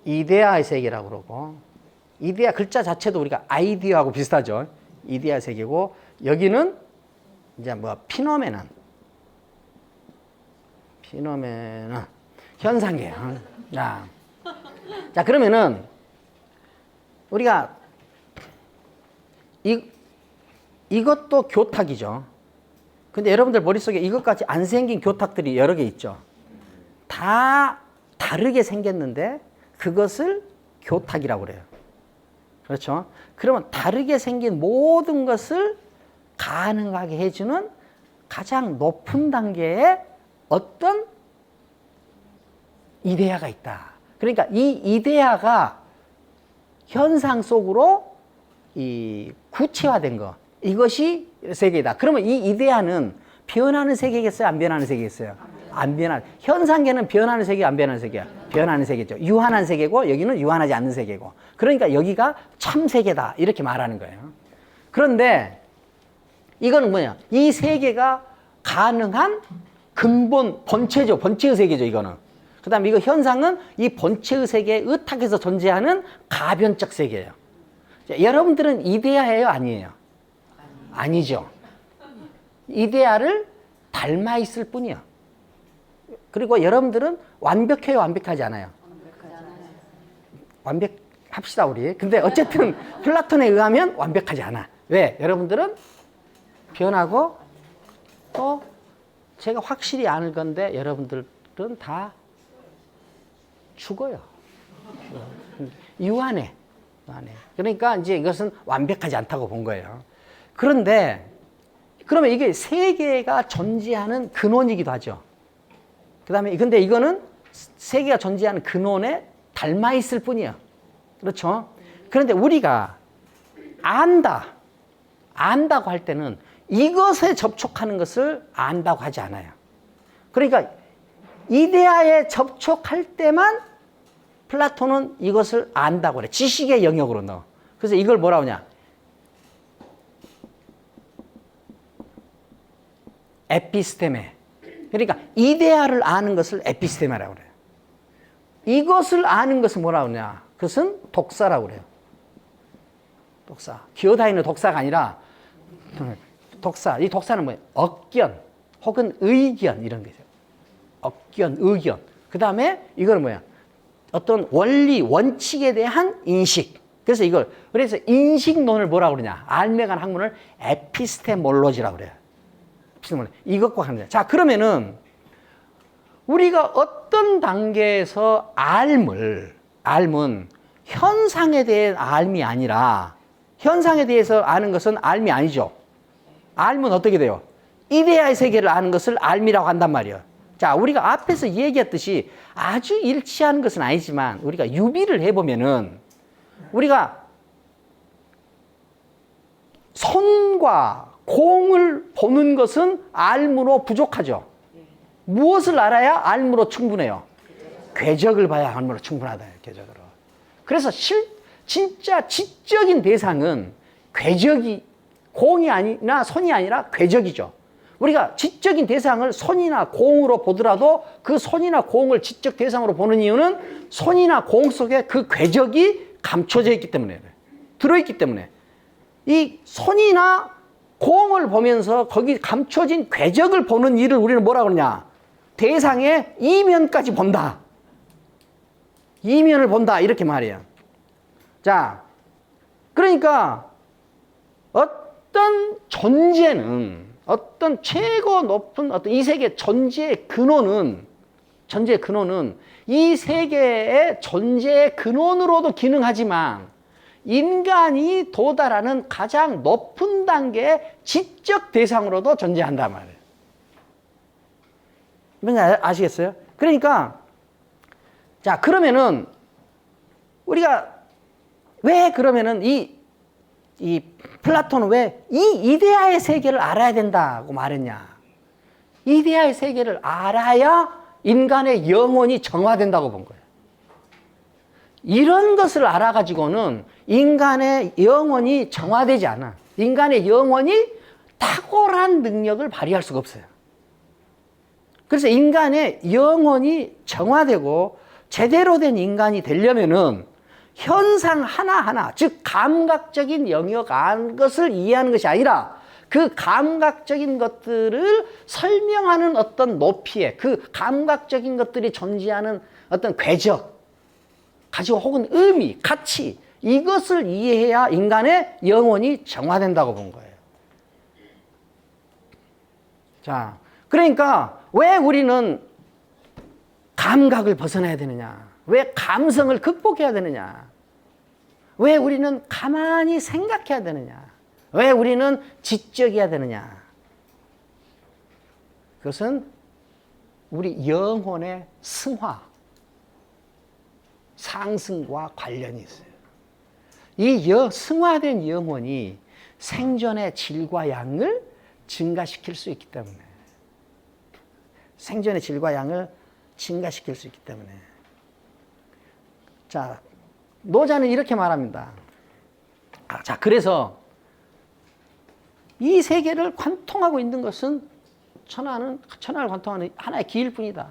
이데아의 세계라고 그러고, 이데아 글자 자체도 우리가 아이디어하고 비슷하죠. 이데아 세계고, 여기는 이제 뭐 피노메넌, 현상계야. 자, 그러면은 우리가 이것도 교탁이죠. 근데 여러분들 머릿속에 이것까지 안 생긴 교탁들이 여러 개 있죠. 다 다르게 생겼는데 그것을 교탁이라고 그래요. 그렇죠? 그러면 다르게 생긴 모든 것을 가능하게 해주는 가장 높은 단계의 어떤 이데아가 있다. 그러니까 이 이데아가 현상 속으로 이 구체화된 거, 이것이 세계다. 그러면 이 이데아는 변하는 세계겠어요? 안 변하는 세계겠어요? 안 변하는. 현상계는 변하는 세계, 안 변하는 세계야? 변하는 세계죠. 유한한 세계고, 여기는 유한하지 않는 세계고. 그러니까 여기가 참 세계다, 이렇게 말하는 거예요. 그런데 이거는 뭐냐? 이 세계가 가능한 근본, 본체죠. 본체의 세계죠, 이거는. 그 다음에 이거 현상은 이 본체의 세계에 의탁해서 존재하는 가변적 세계예요. 자, 여러분들은 이데아예요, 아니에요? 아니죠. 이데아를 닮아 있을 뿐이요. 그리고 여러분들은 완벽해요, 완벽하지 않아요? 완벽합시다, 우리. 근데 어쨌든 플라톤에 의하면 완벽하지 않아. 왜? 여러분들은 변하고, 또 제가 확실히 아는 건데 여러분들은 다 죽어요. 유한해. 그러니까 이제 이것은 완벽하지 않다고 본 거예요. 그런데 그러면 이게 세계가 존재하는 근원이기도 하죠. 그다음에 근데 이거는 세계가 존재하는 근원에 닮아 있을 뿐이에요. 그렇죠? 그런데 우리가 안다고 할 때는 이것에 접촉하는 것을 안다고 하지 않아요. 그러니까 이데아에 접촉할 때만 플라톤은 이것을 안다고 그래. 지식의 영역으로 넣어. 그래서 이걸 뭐라고 하냐? 에피스테메. 그러니까 이데아를 아는 것을 에피스테메라고 그래요. 이것을 아는 것은 뭐라고 하냐? 그것은 독사라고 그래요. 독사. 기어다니는 독사가 아니라 독사. 이 독사는 뭐예요? 억견 혹은 의견 이런 거죠. 억견, 의견. 그 다음에 이거는 뭐야? 어떤 원리, 원칙에 대한 인식. 그래서 인식론을 뭐라고 그러냐? 알맹한 학문을 에피스테몰로지라고 그래요. 이것과 합니다. 자, 그러면은 우리가 어떤 단계에서 알은 현상에 대한 알미 아니라, 현상에 대해서 아는 것은 알미 아니죠. 알면 어떻게 돼요? 이데아의 세계를 아는 것을 알미라고 한단 말이에요. 자, 우리가 앞에서 얘기했듯이 아주 일치하는 것은 아니지만 우리가 유비를 해보면은 우리가 선과 공을 보는 것은 알므로 부족하죠. 무엇을 알아야 알므로 충분해요? 궤적을 봐야 알므로 충분하다. 궤적으로. 그래서 진짜 지적인 대상은 궤적이, 공이 아니라 선이 아니라 궤적이죠. 우리가 지적인 대상을 선이나 공으로 보더라도 그 선이나 공을 지적 대상으로 보는 이유는 선이나 공 속에 그 궤적이 감춰져 있기 때문에, 들어있기 때문에. 이 선이나 공을 보면서 거기 감춰진 궤적을 보는 일을 우리는 뭐라고 그러냐? 대상의 이면까지 본다. 이면을 본다. 이렇게 말해요. 자, 그러니까 어떤 존재는, 어떤 최고 높은 어떤 이 세계 존재의 근원은 이 세계의 존재의 근원으로도 기능하지만 인간이 도달하는 가장 높은 단계의 지적 대상으로도 존재한단 말이에요. 뭔지 아시겠어요? 그러니까 자, 그러면은 우리가 왜 그러면은 이 플라톤은 왜 이 이데아의 세계를 알아야 된다고 말했냐? 이데아의 세계를 알아야 인간의 영혼이 정화된다고 본 거예요. 이런 것을 알아가지고는 인간의 영혼이 정화되지 않아. 인간의 영혼이 탁월한 능력을 발휘할 수가 없어요. 그래서 인간의 영혼이 정화되고 제대로 된 인간이 되려면은 현상 하나하나, 즉 감각적인 영역 안 것을 이해하는 것이 아니라 그 감각적인 것들을 설명하는 어떤 높이에 그 감각적인 것들이 존재하는 어떤 궤적 가지고 혹은 의미, 가치 이것을 이해해야 인간의 영혼이 정화된다고 본 거예요. 자, 그러니까 왜 우리는 감각을 벗어나야 되느냐? 왜 감성을 극복해야 되느냐? 왜 우리는 가만히 생각해야 되느냐? 왜 우리는 지적이어야 되느냐? 그것은 우리 영혼의 승화, 상승과 관련이 있어요. 이 승화된 영혼이 생존의 질과 양을 증가시킬 수 있기 때문에 생존의 질과 양을 증가시킬 수 있기 때문에 자, 노자는 이렇게 말합니다. 자, 그래서 이 세계를 관통하고 있는 것은 천하를 관통하는 하나의 기일 뿐이다.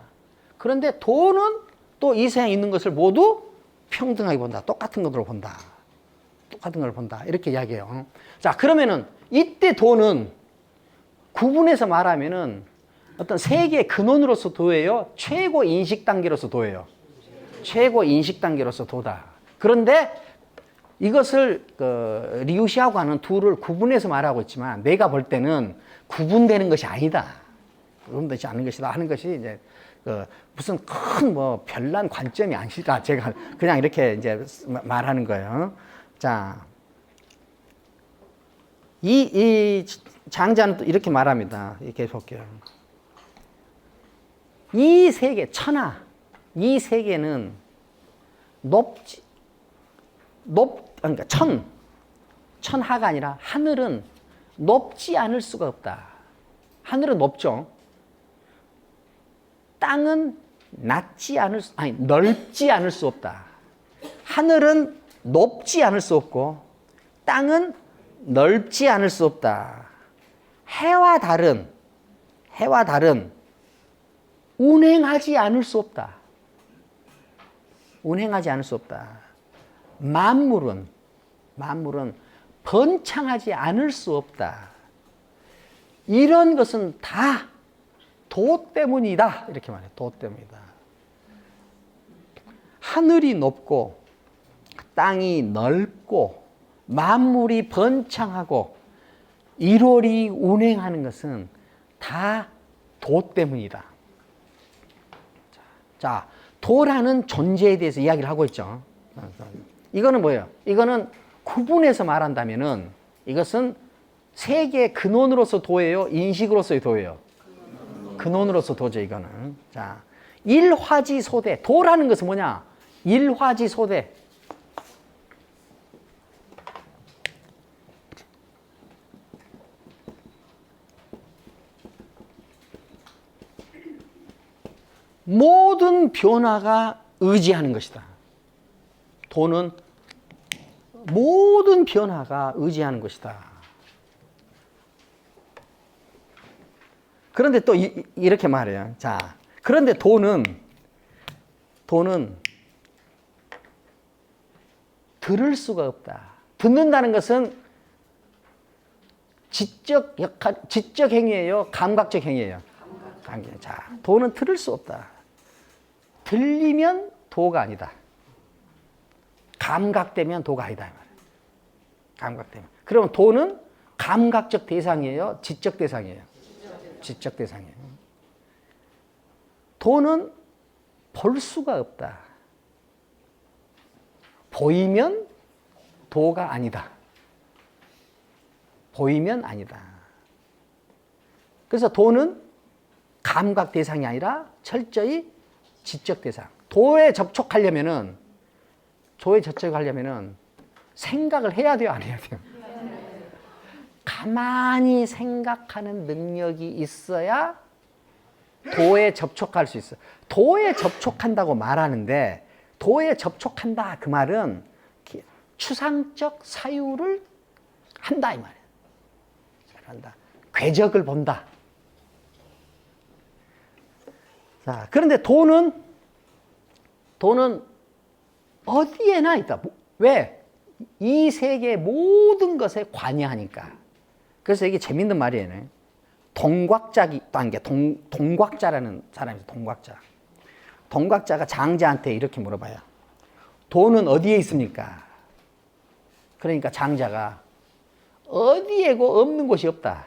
그런데 도는 또 이 세상에 있는 것을 모두 평등하게 본다. 똑같은 것으로 본다. 똑같은 걸 본다. 이렇게 이야기해요. 자, 그러면은 이때 도는 구분해서 말하면은 어떤 세계의 근원으로서 도예요? 최고 인식 단계로서 도예요? 최고 인식 단계로서 도다. 그런데 이것을 리우시하고 하는 둘을 구분해서 말하고 있지만 내가 볼 때는 구분되는 것이 아니다. 구분되지 않는 것이다 하는 것이 이제 무슨 큰 뭐 별난 관점이 아니다. 제가 그냥 이렇게 이제 말하는 거예요. 자, 이 장자는 또 이렇게 말합니다. 이렇게 볼게요. 이 세계, 천하, 이 세계는 그러니까 천하가 아니라 하늘은 높지 않을 수가 없다. 하늘은 높죠. 땅은 넓지 않을 수 없다. 하늘은 높지 않을 수 없고 땅은 넓지 않을 수 없다. 해와 달은 운행하지 않을 수 없다. 운행하지 않을 수 없다. 만물은 번창하지 않을 수 없다. 이런 것은 다 도 때문이다. 이렇게 말해요. 도 때문이다. 하늘이 높고 땅이 넓고 만물이 번창하고 일월이 운행하는 것은 다 도 때문이다. 자, 도라는 존재에 대해서 이야기를 하고 있죠. 이거는 뭐예요? 이거는 구분해서 말한다면은 이것은 세계의 근원으로서 도예요? 인식으로서의 도예요? 근원으로서 도죠, 이거는. 자, 일화지소대. 도라는 것은 뭐냐? 일화지소대. 모든 변화가 의지하는 것이다. 도는 모든 변화가 의지하는 것이다. 그런데 또 이렇게 말해요. 자, 그런데 도는 들을 수가 없다. 듣는다는 것은 지적 행위예요? 감각적 행위예요? 자, 도는 들을 수 없다. 들리면 도가 아니다. 감각되면 도가 아니다. 감각되면. 그러면 도는 감각적 대상이에요? 지적 대상이에요? 지적 대상이에요. 도는 볼 수가 없다. 보이면 도가 아니다. 보이면 아니다. 그래서 도는 감각 대상이 아니라 철저히 지적 대상. 도에 접촉하려면은 도에 저촉하려면은 생각을 해야 돼요, 안 해야 돼요? 가만히 생각하는 능력이 있어야 도에 접촉할 수 있어요. 도에 접촉한다고 말하는데, 도에 접촉한다 그 말은 추상적 사유를 한다 이 말이에요. 잘한다. 궤적을 본다. 자, 그런데 도는 어디에나 있다. 왜? 이 세계의 모든 것에 관여하니까. 그래서 이게 재밌는 말이에요. 동곽자라는 사람이 있어요. 동곽자. 동곽자가 장자한테 이렇게 물어봐요. 도는 어디에 있습니까? 그러니까 장자가 어디에고 없는 곳이 없다.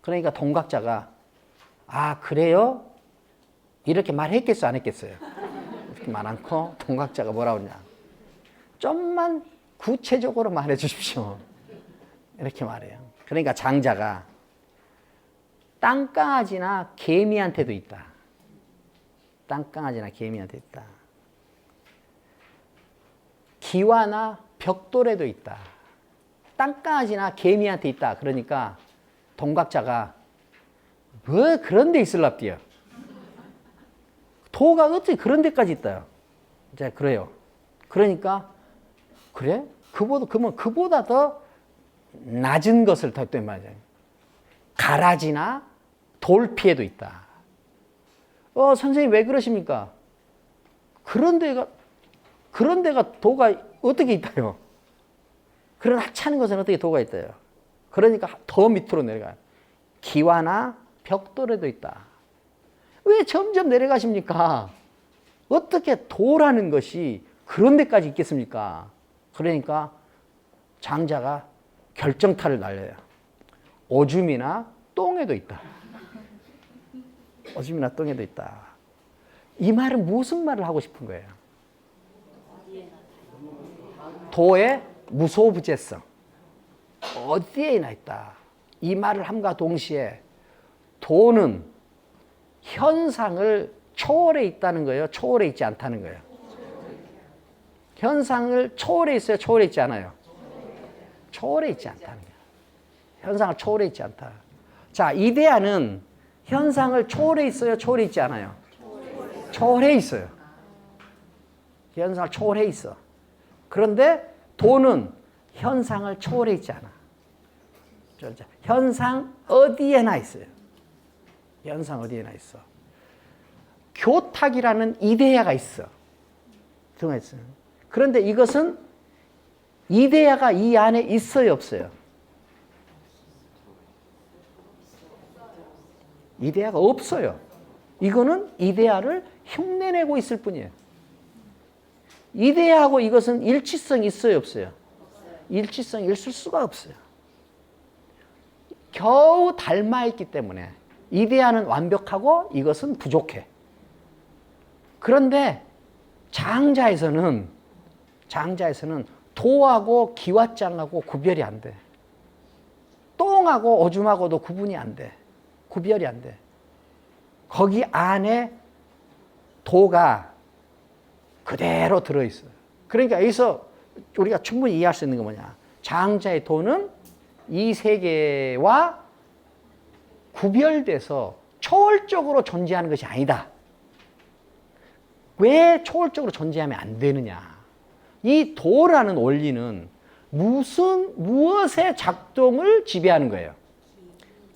그러니까 동곽자가 아 그래요? 이렇게 말했겠어 안 했겠어요? 이렇게 말 않고 동곽자가 뭐라고 그러냐. 좀만 구체적으로 말해 주십시오. 이렇게 말해요. 그러니까 장자가 땅강아지나 개미한테도 있다. 땅강아지나 개미한테 있다. 기와나 벽돌에도 있다. 땅강아지나 개미한테 있다. 그러니까 동각자가 뭐 그런 데 있을랍디요. 도가 어떻게 그런 데까지 있다요. 이제 그래요. 그러니까 그래? 그보다 더 낮은 것을 더 했단 말이에요. 가라지나 돌피에도 있다. 선생님 왜 그러십니까? 그런 데가 도가 어떻게 있다요? 그런 하찮은 것은 어떻게 도가 있다요? 그러니까 더 밑으로 내려가요. 기와나 벽돌에도 있다. 왜 점점 내려가십니까? 어떻게 도라는 것이 그런 데까지 있겠습니까? 그러니까 장자가 결정타를 날려요. 오줌이나 똥에도 있다. 오줌이나 똥에도 있다. 이 말은 무슨 말을 하고 싶은 거예요? 도의 무소부재성. 어디에나 있다. 이 말을 함과 동시에 도는 현상을 초월해 있다는 거예요? 초월해 있지 않다는 거예요? 현상을 초월해 있어요? 초월해 있지 않아요? 초월해 있지 않다는 거예요. 현상을 초월해 있지 않다. 자, 이데아는 현상을 초월해 있어요? 초월해 있지 않아요? 초월해 있어요. 현상을 초월해 있어. 그런데 도는 현상을 초월해 있지 않아. 현상 어디에나 있어요. 현상 어디에나 있어. 교탁이라는 이데아가 있어. 그런데 이것은 이데아가 이 안에 있어요, 없어요? 이데아가 없어요. 이거는 이데아를 흉내내고 있을 뿐이에요. 이데아하고 이것은 일치성이 있어요, 없어요? 일치성이 있을 수가 없어요. 겨우 닮아있기 때문에 이데아는 완벽하고 이것은 부족해. 그런데 장자에서는 도하고 기와장하고 구별이 안 돼. 똥하고 오줌하고도 구분이 안 돼. 구별이 안 돼. 거기 안에 도가 그대로 들어있어요. 그러니까 여기서 우리가 충분히 이해할 수 있는 건 뭐냐. 장자의 도는 이 세계와 구별돼서 초월적으로 존재하는 것이 아니다. 왜 초월적으로 존재하면 안 되느냐. 이 도라는 원리는 무엇의 작동을 지배하는 거예요?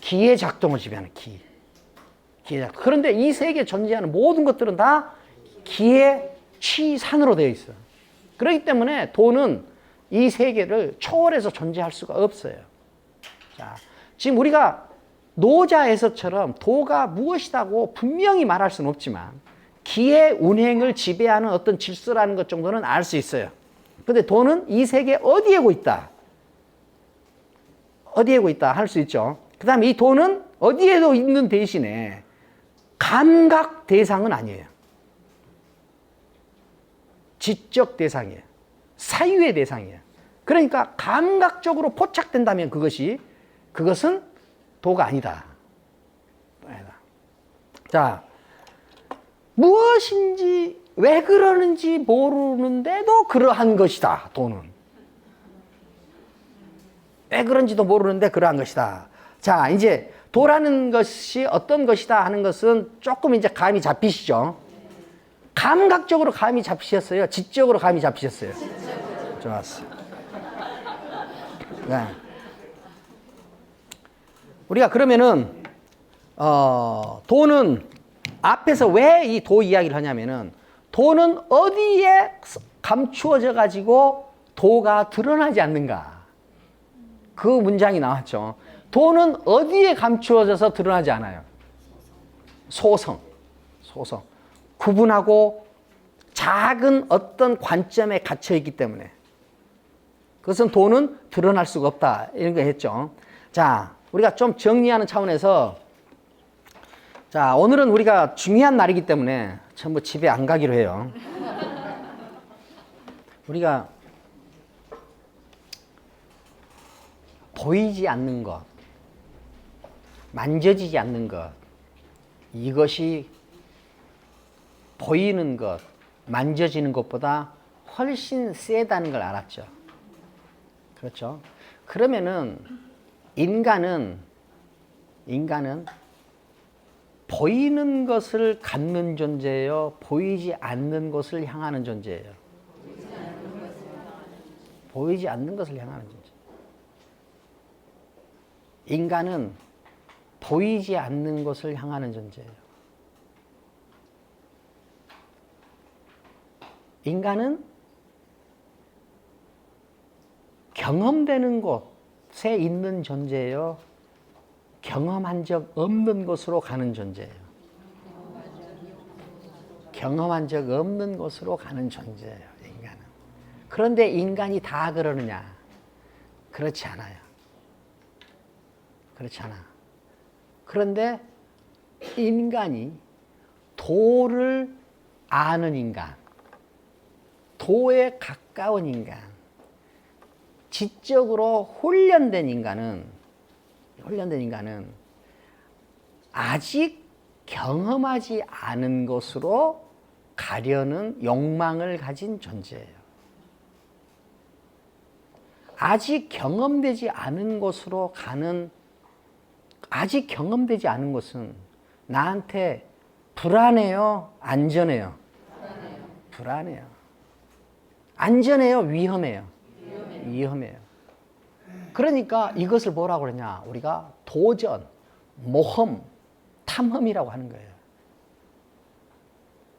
기의 작동을 지배하는 기. 기의 작동. 그런데 이 세계에 존재하는 모든 것들은 다 기의 취산으로 되어 있어요. 그렇기 때문에 도는 이 세계를 초월해서 존재할 수가 없어요. 자, 지금 우리가 노자에서처럼 도가 무엇이라고 분명히 말할 수는 없지만 기의 운행을 지배하는 어떤 질서라는 것 정도는 알 수 있어요. 그런데 도는 이 세계 어디에고 있다. 어디에고 있다 할 수 있죠. 그 다음에 이 도는 어디에도 있는 대신에 감각 대상은 아니에요. 지적 대상이에요. 사유의 대상이에요. 그러니까 감각적으로 포착된다면 그것은 도가 아니다. 자, 무엇인지 왜 그러는지 모르는데도 그러한 것이다. 돈은. 왜 그런지도 모르는데 그러한 것이다. 자, 이제 도라는 것이 어떤 것이다 하는 것은 조금 이제 감이 잡히시죠? 감각적으로 감이 잡히셨어요? 지적으로 감이 잡히셨어요? 좋았어요. 네. 우리가 그러면은 도는 앞에서 왜 이 도 이야기를 하냐면은 도는 어디에 감추어져 가지고 도가 드러나지 않는가? 그 문장이 나왔죠. 도는 어디에 감추어져서 드러나지 않아요? 소성. 구분하고 작은 어떤 관점에 갇혀 있기 때문에. 그것은 도는 드러날 수가 없다. 이런 거 했죠. 자, 우리가 좀 정리하는 차원에서 자, 오늘은 우리가 중요한 날이기 때문에 전부 집에 안 가기로 해요. 우리가 보이지 않는 것, 만져지지 않는 것, 이것이 보이는 것, 만져지는 것보다 훨씬 세다는 걸 알았죠. 그렇죠? 그러면은 인간은 보이는 것을 갖는 존재예요? 보이지 않는 것을 향하는 존재예요? 보이지 않는 것을 향하는 존재. 인간은 보이지 않는 것을 향하는 존재예요. 인간은 경험되는 곳에 있는 존재예요? 경험한 적 없는 곳으로 가는 존재예요. 경험한 적 없는 곳으로 가는 존재예요, 인간은. 그런데 인간이 다 그러느냐? 그렇지 않아요. 그렇지 않아. 그런데 인간이 도를 아는 인간, 도에 가까운 인간, 지적으로 훈련된 인간은 아직 경험하지 않은 것으로 가려는 욕망을 가진 존재예요. 아직 경험되지 않은 것으로 가는, 아직 경험되지 않은 것은 나한테 불안해요? 안전해요? 불안해요. 안전해요? 위험해요? 위험해요. 그러니까 이것을 뭐라고 그러냐? 우리가 도전, 모험, 탐험이라고 하는 거예요.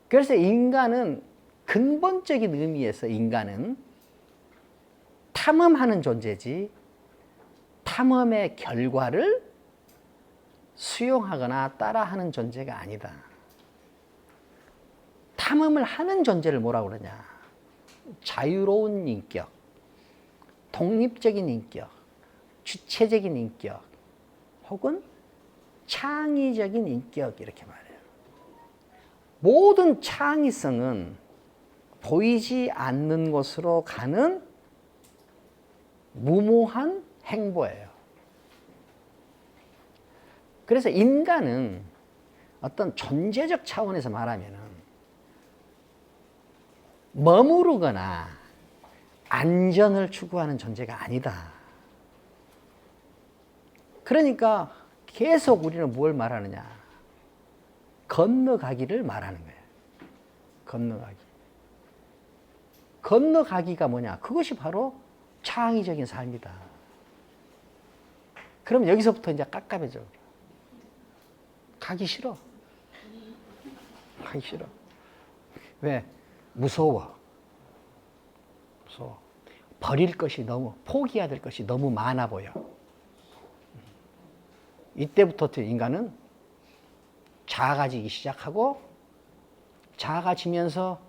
그래서 인간은 근본적인 의미에서 인간은 탐험하는 존재지 탐험의 결과를 수용하거나 따라하는 존재가 아니다. 탐험을 하는 존재를 뭐라고 그러냐? 자유로운 인격, 독립적인 인격, 주체적인 인격, 혹은 창의적인 인격 이렇게 말해요. 모든 창의성은 보이지 않는 곳으로 가는 무모한 행보예요. 그래서 인간은 어떤 존재적 차원에서 말하면 머무르거나 안전을 추구하는 존재가 아니다. 그러니까 계속 우리는 뭘 말하느냐? 건너가기를 말하는 거예요. 건너가기. 건너가기가 뭐냐? 그것이 바로 창의적인 삶이다. 그럼 여기서부터 이제 깝깝해져. 가기 싫어. 가기 싫어. 왜? 무서워. 무서워. 버릴 것이 너무, 포기해야 될 것이 너무 많아 보여. 이때부터 인간은 작아지기 시작하고, 작아지면서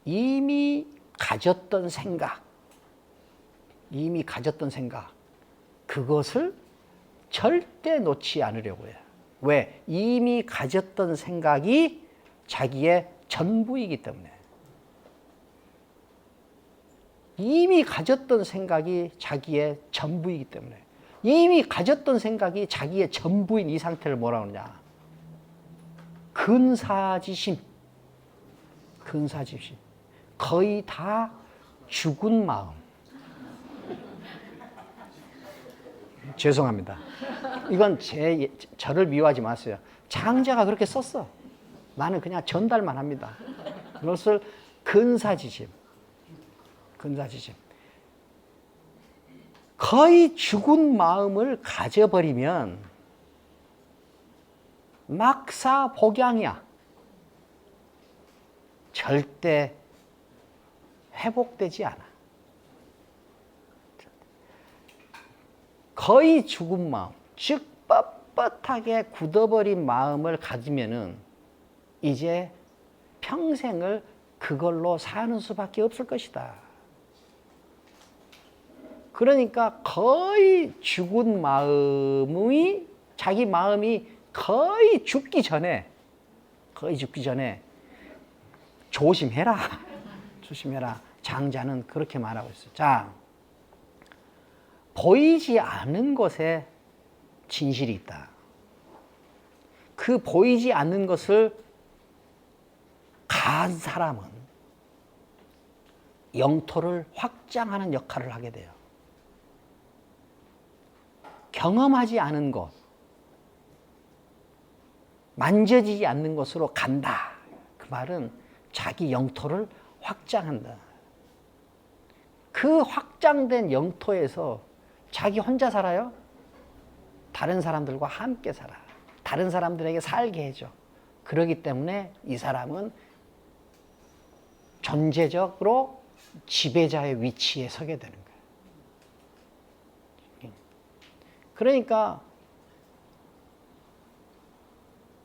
이미 가졌던 생각, 그것을 절대 놓지 않으려고 해요. 왜? 이미 가졌던 생각이 자기의 전부이기 때문에. 이미 가졌던 생각이 자기의 전부이기 때문에. 이미 가졌던 생각이 자기의 전부인 이 상태를 뭐라 그러냐? 근사지심. 근사집심. 거의 다 죽은 마음. 죄송합니다. 이건 저를 미워하지 마세요. 장자가 그렇게 썼어. 나는 그냥 전달만 합니다. 그것을 근사지심. 근사지심. 거의 죽은 마음을 가져버리면 막사복양이야. 절대 회복되지 않아. 거의 죽은 마음, 즉 뻣뻣하게 굳어버린 마음을 가지면은 이제 평생을 그걸로 사는 수밖에 없을 것이다. 그러니까 거의 죽은 마음이, 자기 마음이 거의 죽기 전에 조심해라. 조심해라. 장자는 그렇게 말하고 있어요. 자, 보이지 않는 것에 진실이 있다. 그 보이지 않는 것을 간 사람은 영토를 확장하는 역할을 하게 돼요. 경험하지 않은 것, 만져지지 않는 것으로 간다. 그 말은 자기 영토를 확장한다. 그 확장된 영토에서 자기 혼자 살아요? 다른 사람들과 함께 살아. 다른 사람들에게 살게 해줘. 그렇기 때문에 이 사람은 존재적으로 지배자의 위치에 서게 되는 거예요. 그러니까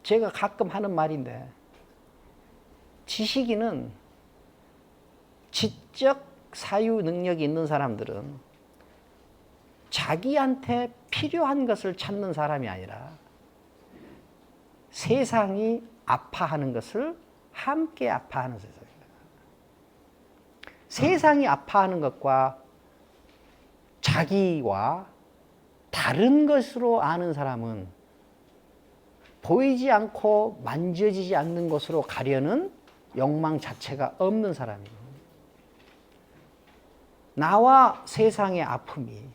제가 가끔 하는 말인데, 지식인은 지적 사유 능력이 있는 사람들은 자기한테 필요한 것을 찾는 사람이 아니라 세상이 아파하는 것을 함께 아파하는 세상입니다. 세상이 아파하는 것과 자기와 다른 것으로 아는 사람은 보이지 않고 만져지지 않는 것으로 가려는 욕망 자체가 없는 사람이에요. 나와 세상의 아픔이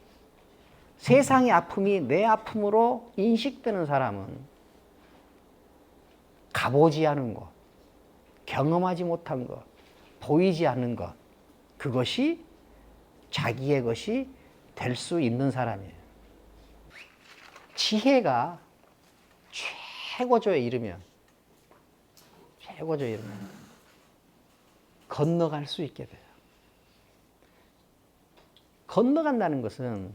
내 아픔으로 인식되는 사람은 가보지 않은 것, 경험하지 못한 것, 보이지 않는 것, 그것이 자기의 것이 될 수 있는 사람이에요. 지혜가 최고조에 이르면 건너갈 수 있게 돼요. 건너간다는 것은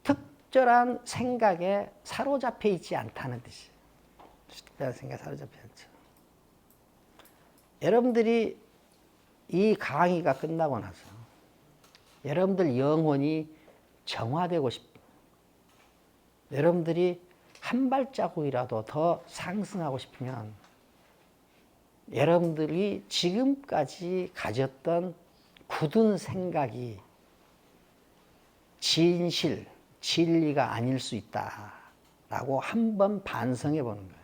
특별한 생각에 사로잡혀 있지 않다는 뜻이에요. 특별한 생각에 사로잡혀 있죠. 여러분들이 이 강의가 끝나고 나서 여러분들 영혼이 정화되고 싶고, 여러분들이 한 발자국이라도 더 상승하고 싶으면 여러분들이 지금까지 가졌던 굳은 생각이 진실, 진리가 아닐 수 있다라고 한번 반성해 보는 거예요.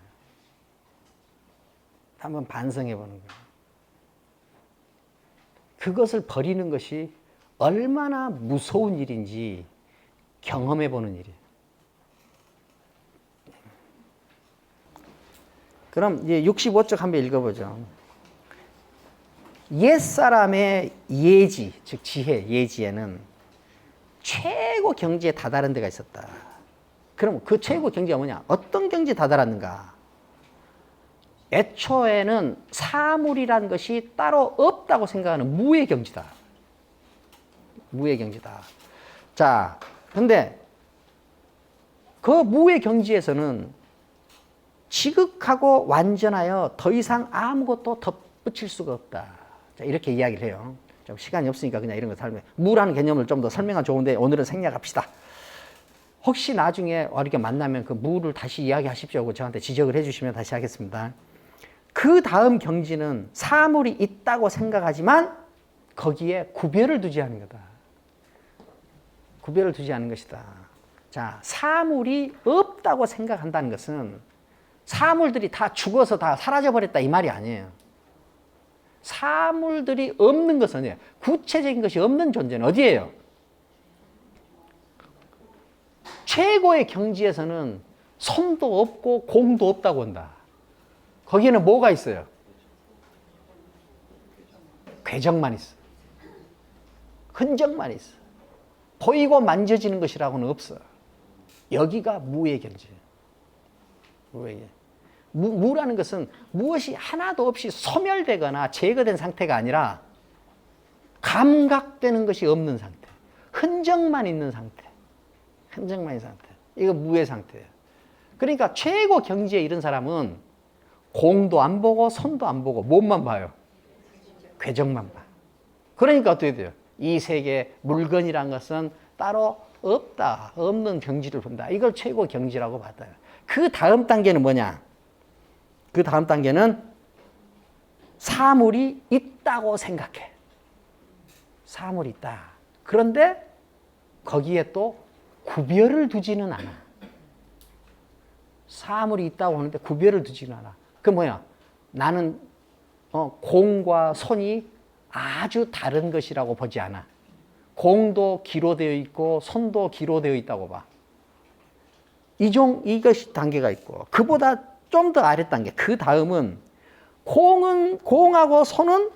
한번 반성해 보는 거예요. 그것을 버리는 것이 얼마나 무서운 일인지 경험해 보는 일이에요. 그럼 이제 65쪽 한번 읽어보죠. 옛사람의 예지, 즉 지혜, 예지에는 최고 경지에 다다른 데가 있었다. 그럼 그 최고 경지가 뭐냐? 어떤 경지에 다다랐는가? 애초에는 사물이란 것이 따로 없다고 생각하는 무의 경지다. 무의 경지다. 자, 근데 그 무의 경지에서는 지극하고 완전하여 더 이상 아무것도 덧붙일 수가 없다. 자, 이렇게 이야기를 해요. 좀 시간이 없으니까 그냥 이런 거 설명. 무라는 개념을 좀 더 설명하면 좋은데 오늘은 생략합시다. 혹시 나중에 이렇게 만나면 그 무를 다시 이야기하십시오. 저한테 지적을 해주시면 다시 하겠습니다. 그 다음 경지는 사물이 있다고 생각하지만 거기에 구별을 두지 않은 거다. 구별을 두지 않은 것이다. 자, 사물이 없다고 생각한다는 것은 사물들이 다 죽어서 다 사라져버렸다 이 말이 아니에요. 사물들이 없는 것은, 구체적인 것이 없는 존재는 어디예요? 최고의 경지에서는 손도 없고 공도 없다고 한다. 거기에는 뭐가 있어요? 궤적만 있어. 흔적만 있어. 보이고 만져지는 것이라고는 없어. 여기가 무의 경지예요. 무라는 것은 무엇이 하나도 없이 소멸되거나 제거된 상태가 아니라 감각되는 것이 없는 상태. 흔적만 있는 상태. 흔적만 있는 상태. 이거 무의 상태예요. 그러니까 최고 경지에 이른 사람은 공도 안 보고 손도 안 보고 몸만 봐요. 궤적만 봐. 그러니까 어떻게 돼요? 이 세계 물건이란 것은 따로 없다. 없는 경지를 본다. 이걸 최고 경지라고 받아요. 그 다음 단계는 뭐냐? 그 다음 단계는 사물이 있다고 생각해. 사물이 있다. 그런데 거기에 또 구별을 두지는 않아. 사물이 있다고 하는데 구별을 두지는 않아. 그 뭐야? 나는 공과 손이 아주 다른 것이라고 보지 않아. 공도 기로 되어 있고 손도 기로 되어 있다고 봐. 이것이 단계가 있고, 그보다 좀 더 아래 단계. 그 다음은 공하고 손은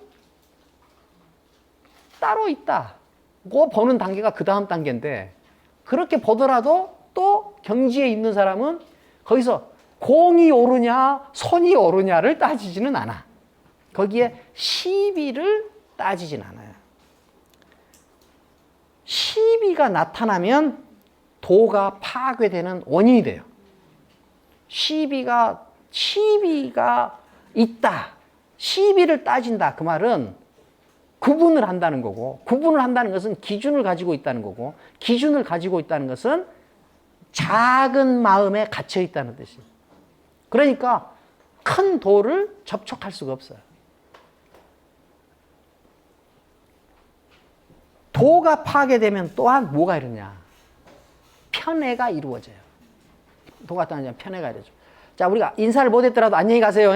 따로 있다. 고 보는 단계가 그 다음 단계인데, 그렇게 보더라도 또 경지에 있는 사람은 거기서 공이 옳으냐 손이 옳으냐를 따지지는 않아. 거기에 시비를 따지진 않아요. 시비가 나타나면 도가 파괴되는 원인이 돼요. 시비가 있다. 시비를 따진다. 그 말은 구분을 한다는 거고, 구분을 한다는 것은 기준을 가지고 있다는 거고, 기준을 가지고 있다는 것은 작은 마음에 갇혀 있다는 뜻이에요. 그러니까 큰 도를 접촉할 수가 없어요. 도가 파괴되면 또한 뭐가 이러냐? 편애가 이루어져요. 도가 떠나면 편애가 이루어져. 자, 우리가 인사를 못했더라도 안녕히 가세요.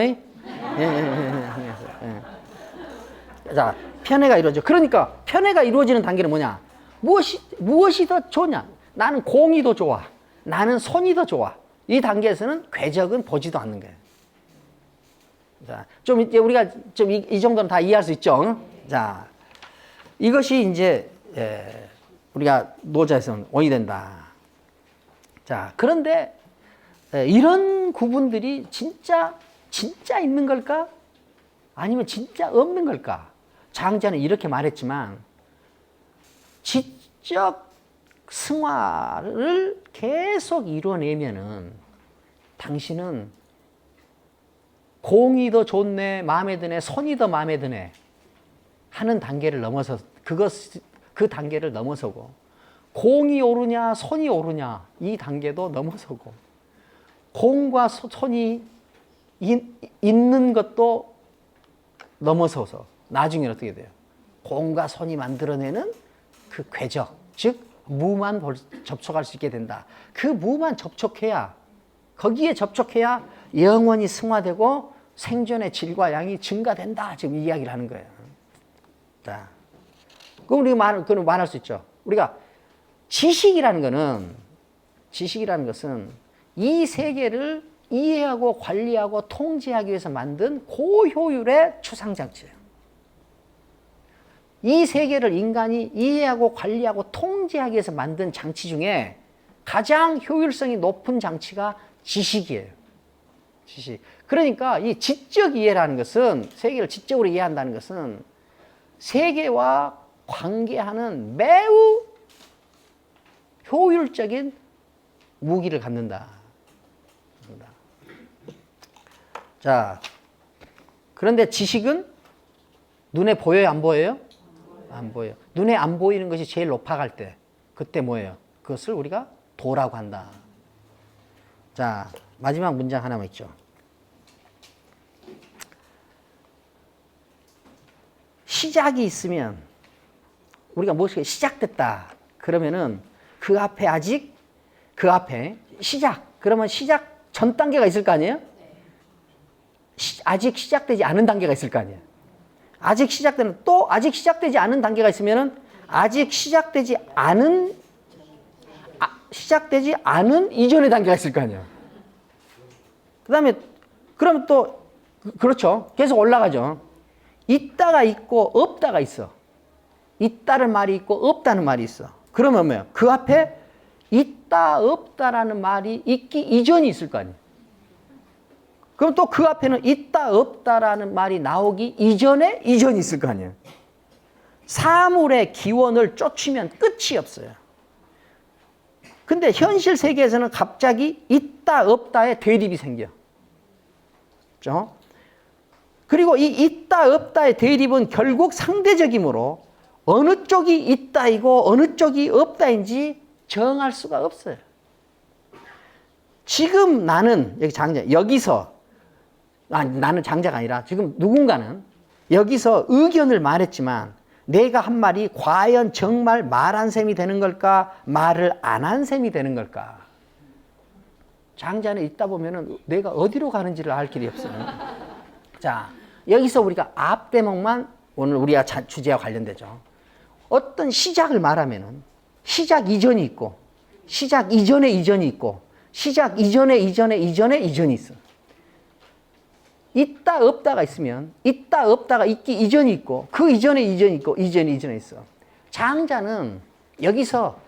자, 편애가 이루어져. 그러니까 편애가 이루어지는 단계는 뭐냐? 무엇이 더 좋냐? 나는 공이 더 좋아. 나는 손이 더 좋아. 이 단계에서는 궤적은 보지도 않는 거예요. 자, 좀 이제 우리가 좀 이 정도는 다 이해할 수 있죠? 자, 이것이 이제 우리가 노자에서는 원이 된다. 자, 그런데 이런 구분들이 진짜 있는 걸까? 아니면 진짜 없는 걸까? 장자는 이렇게 말했지만, 지적 승화를 계속 이뤄내면은 당신은 공이 더 좋네, 마음에 드네, 손이 더 마음에 드네 하는 단계를 넘어서 그 단계를 넘어서고, 공이 오르냐 손이 오르냐 이 단계도 넘어서고, 공과 손이 있는 것도 넘어서서 나중에 어떻게 돼요? 공과 손이 만들어내는 그 궤적, 즉 무만 접촉할 수 있게 된다. 그 무만 접촉해야, 거기에 접촉해야 영원히 승화되고 생존의 질과 양이 증가된다. 지금 이 이야기를 하는 거예요. 자, 그럼 우리가 말할 수 있죠. 우리가 지식이라는 것은 이 세계를 이해하고 관리하고 통제하기 위해서 만든 고효율의 추상장치예요. 이 세계를 인간이 이해하고 관리하고 통제하기 위해서 만든 장치 중에 가장 효율성이 높은 장치가 지식이에요. 지식. 그러니까 이 지적 이해라는 것은, 세계를 지적으로 이해한다는 것은 세계와 관계하는 매우 효율적인 무기를 갖는다. 자, 그런데 지식은 눈에 보여요, 안 보여요? 안 보여요. 눈에 안 보이는 것이 제일 높아갈 때, 그때 뭐예요? 그것을 우리가 도라고 한다. 자, 마지막 문장 하나만 있죠. 시작이 있으면, 우리가 무엇이 시작됐다 그러면은 그 앞에 시작, 그러면 시작 전 단계가 있을 거 아니에요? 아직 시작되지 않은 단계가 있을 거 아니에요? 아직 시작되는, 또 아직 시작되지 않은 단계가 있으면은 아직 시작되지 않은 이전의 단계가 있을 거 아니야. 그다음에 그러면 또 그렇죠. 계속 올라가죠. 있다가 있고 없다가 있어. 있다는 말이 있고 없다는 말이 있어. 그러면 뭐예요? 그 앞에 있다 없다라는 말이 있기 이전이 있을 거 아니에요. 그럼 또 그 앞에는 있다 없다라는 말이 나오기 이전에 이전이 있을 거 아니에요. 사물의 기원을 쫓으면 끝이 없어요. 근데 현실 세계에서는 갑자기 있다 없다의 대립이 생겨. 그렇죠? 그리고 이 있다 없다의 대립은 결국 상대적이므로 어느 쪽이 있다이고 어느 쪽이 없다인지 정할 수가 없어요. 지금 나는 여기 장자, 여기서 나는 장자가 아니라 지금 누군가는 여기서 의견을 말했지만 내가 한 말이 과연 정말 말한 셈이 되는 걸까? 말을 안 한 셈이 되는 걸까? 장자는 있다 보면은 내가 어디로 가는지를 알 길이 없어요. 자, 여기서 우리가 앞 대목만 오늘 우리가 주제와 관련되죠. 어떤 시작을 말하면은 시작 이전이 있고 시작 이전에 이전이 있고 시작 이전에 이전에 이전에 이전이 있어. 있다 없다가 있으면 있다 없다가 있기 이전이 있고 그 이전에 이전이 있고 이전에 이전에 있어. 장자는 여기서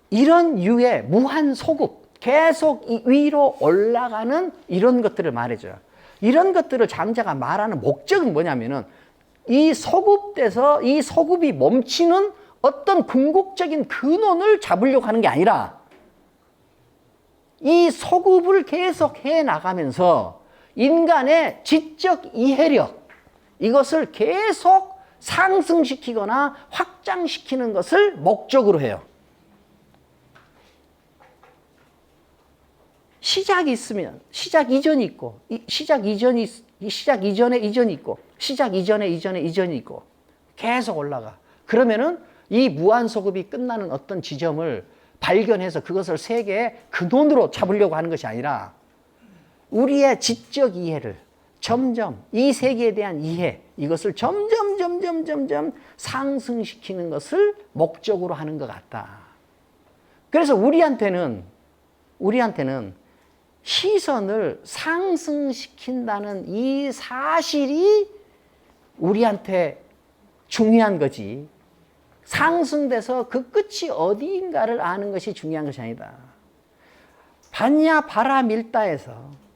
이런 유의 무한 소급 계속 위로 올라가는 이런 것들을 말해줘요. 이런 것들을 장자가 말하는 목적은 뭐냐면은 이 소급돼서 이 소급이 멈추는 어떤 궁극적인 근원을 잡으려고 하는 게 아니라 이 소급을 계속 해 나가면서 인간의 지적 이해력 이것을 계속 상승시키거나 확장시키는 것을 목적으로 해요. 시작이 있으면 시작 이전이 있고 시작 이전에 이전이 있고 시작 이전에 이전이 있고 계속 올라가. 그러면은 이 무한소급이 끝나는 어떤 지점을 발견해서 그것을 세계의 근원으로 잡으려고 하는 것이 아니라 우리의 지적 이해를 점점 이 세계에 대한 이해 이것을 점점 상승시키는 것을 목적으로 하는 것 같다. 그래서 우리한테는 시선을 상승시킨다는 이 사실이 우리한테 중요한 거지. 상승돼서 그 끝이 어디인가를 아는 것이 중요한 것이 아니다. 반야 바라밀다에서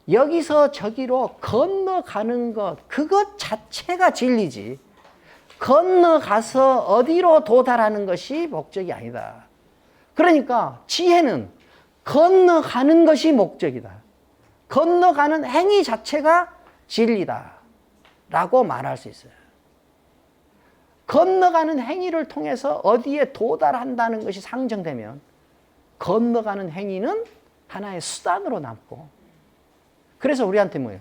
여기서 저기로 건너가는 것, 그것 자체가 진리지. 건너가서 어디로 도달하는 것이 목적이 아니다. 그러니까 지혜는 건너가는 것이 목적이다. 건너가는 행위 자체가 진리다. 라고 말할 수 있어요. 건너가는 행위를 통해서 어디에 도달한다는 것이 상정되면 건너가는 행위는 하나의 수단으로 남고 그래서 우리한테 뭐예요?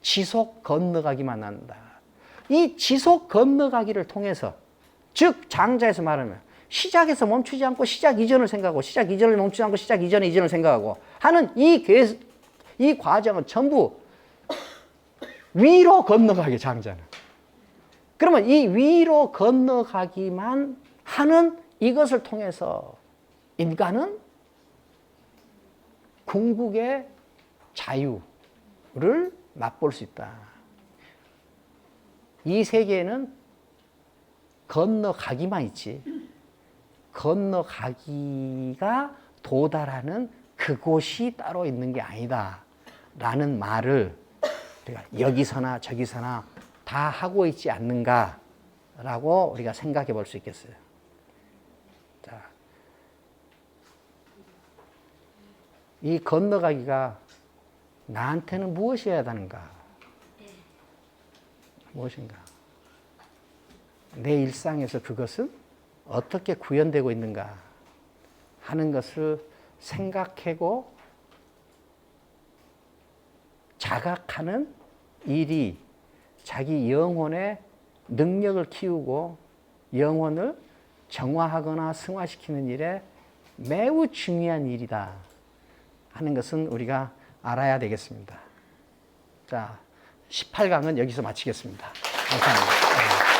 지속 건너가기만 한다. 이 지속 건너가기를 통해서 즉 장자에서 말하면 시작에서 멈추지 않고 시작 이전을 생각하고 시작 이전을 멈추지 않고 시작 이전의 이전을 생각하고 하는 이 과정은 전부 위로 건너가게 장자는. 그러면 이 위로 건너가기만 하는 이것을 통해서 인간은 궁극의 자유를 맛볼 수 있다. 이 세계에는 건너가기만 있지 건너가기가 도달하는 그곳이 따로 있는 게 아니다 라는 말을 우리가 여기서나 저기서나 다 하고 있지 않는가라고 우리가 생각해 볼 수 있겠어요. 자, 이 건너가기가 나한테는 무엇이어야 하는가? 무엇인가? 내 일상에서 그것은 어떻게 구현되고 있는가 하는 것을 생각하고 자각하는 일이 자기 영혼의 능력을 키우고 영혼을 정화하거나 승화시키는 일에 매우 중요한 일이다 하는 것은 우리가 알아야 되겠습니다. 자, 18강은 여기서 마치겠습니다. 감사합니다.